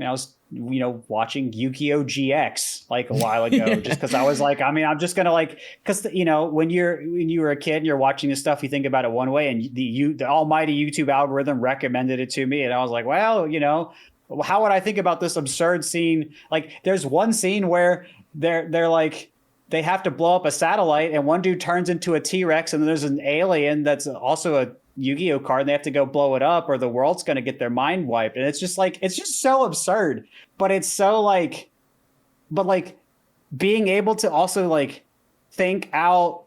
I was watching Yu-Gi-Oh! GX like a while ago just because I was like, I mean, I'm just gonna because when you were a kid and you're watching this stuff, you think about it one way, and the almighty YouTube algorithm recommended it to me, and I was like, well, how would I think about this absurd scene? Like, there's one scene where they're like, they have to blow up a satellite, and one dude turns into a T-Rex, and there's an alien that's also a Yu-Gi-Oh card, and they have to go blow it up, or the world's going to get their mind wiped. And it's just so absurd, but it's so being able to also think out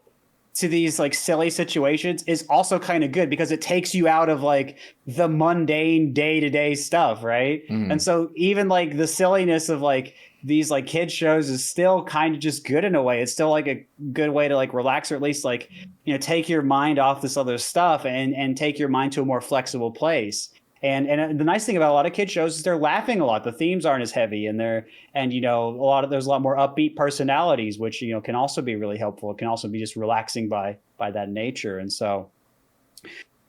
to these silly situations is also kind of good because it takes you out of the mundane day-to-day stuff, right? And so even the silliness of these kid shows is still kind of just good in a way. It's still a good way to relax, or at least take your mind off this other stuff and take your mind to a more flexible place. And the nice thing about a lot of kid shows is they're laughing a lot. The themes aren't as heavy, and there's a lot more upbeat personalities, which can also be really helpful. It can also be just relaxing by that nature. And so,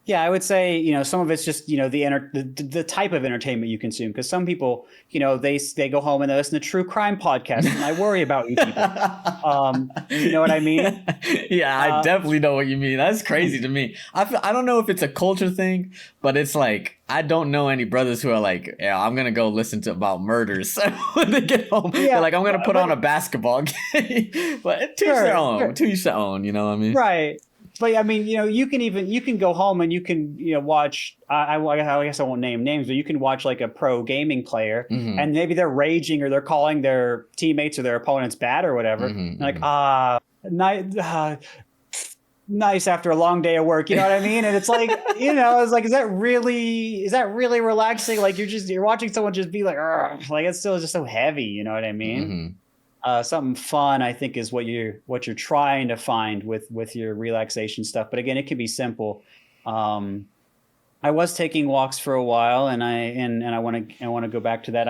yeah, I would say some of it's just the type of entertainment you consume, because some people they go home and they listen to true crime podcasts, and I worry about you people. You know what I mean? Yeah, I definitely know what you mean. That's crazy to me. I don't know if it's a culture thing, but it's I don't know any brothers who are yeah, I'm gonna go listen to about murders when they get home. Yeah, they're I'm gonna put on a basketball game. But to each their own. Sure. To each their own. You know what I mean? Right. But I mean, you can go home and you can watch. I guess I won't name names, but you can watch a pro gaming player, and maybe they're raging or they're calling their teammates or their opponents bad or whatever. Nice after a long day of work, you know what I mean? And it's is that really relaxing? You're watching someone just be it's still just so heavy, you know what I mean? Something fun, I think, is what you're trying to find with your relaxation stuff. But again, it can be simple. I was taking walks for a while, and I want to go back to that.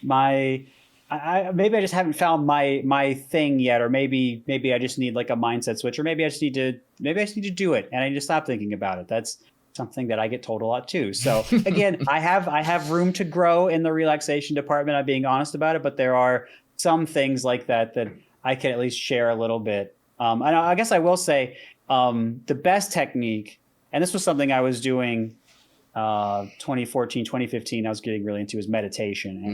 Maybe I just haven't found my thing yet, or maybe I just need a mindset switch, or maybe I just need to do it, and I need to stop thinking about it. That's something that I get told a lot too. So again, I have room to grow in the relaxation department. I'm being honest about it, but there are some things like that I can at least share a little bit. And I guess I will say the best technique, and this was something I was doing 2014, 2015, I was getting really into, is meditation.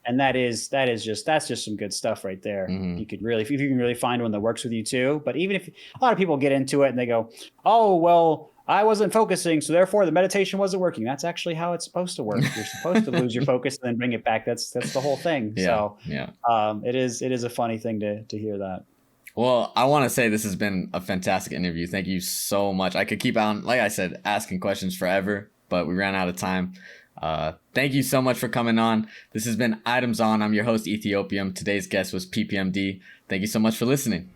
And that's just some good stuff right there. If you can really find one that works with you too. But even if a lot of people get into it and they go, oh, well, I wasn't focusing, so therefore the meditation wasn't working. That's actually how it's supposed to work. You're supposed to lose your focus and then bring it back. That's the whole thing. Yeah, so yeah. It is a funny thing to hear that. Well, I want to say this has been a fantastic interview. Thank you so much. I could keep on, like I said, asking questions forever, but we ran out of time. Thank you so much for coming on. This has been Items On. I'm your host, Ethiopium. Today's guest was PPMD. Thank you so much for listening.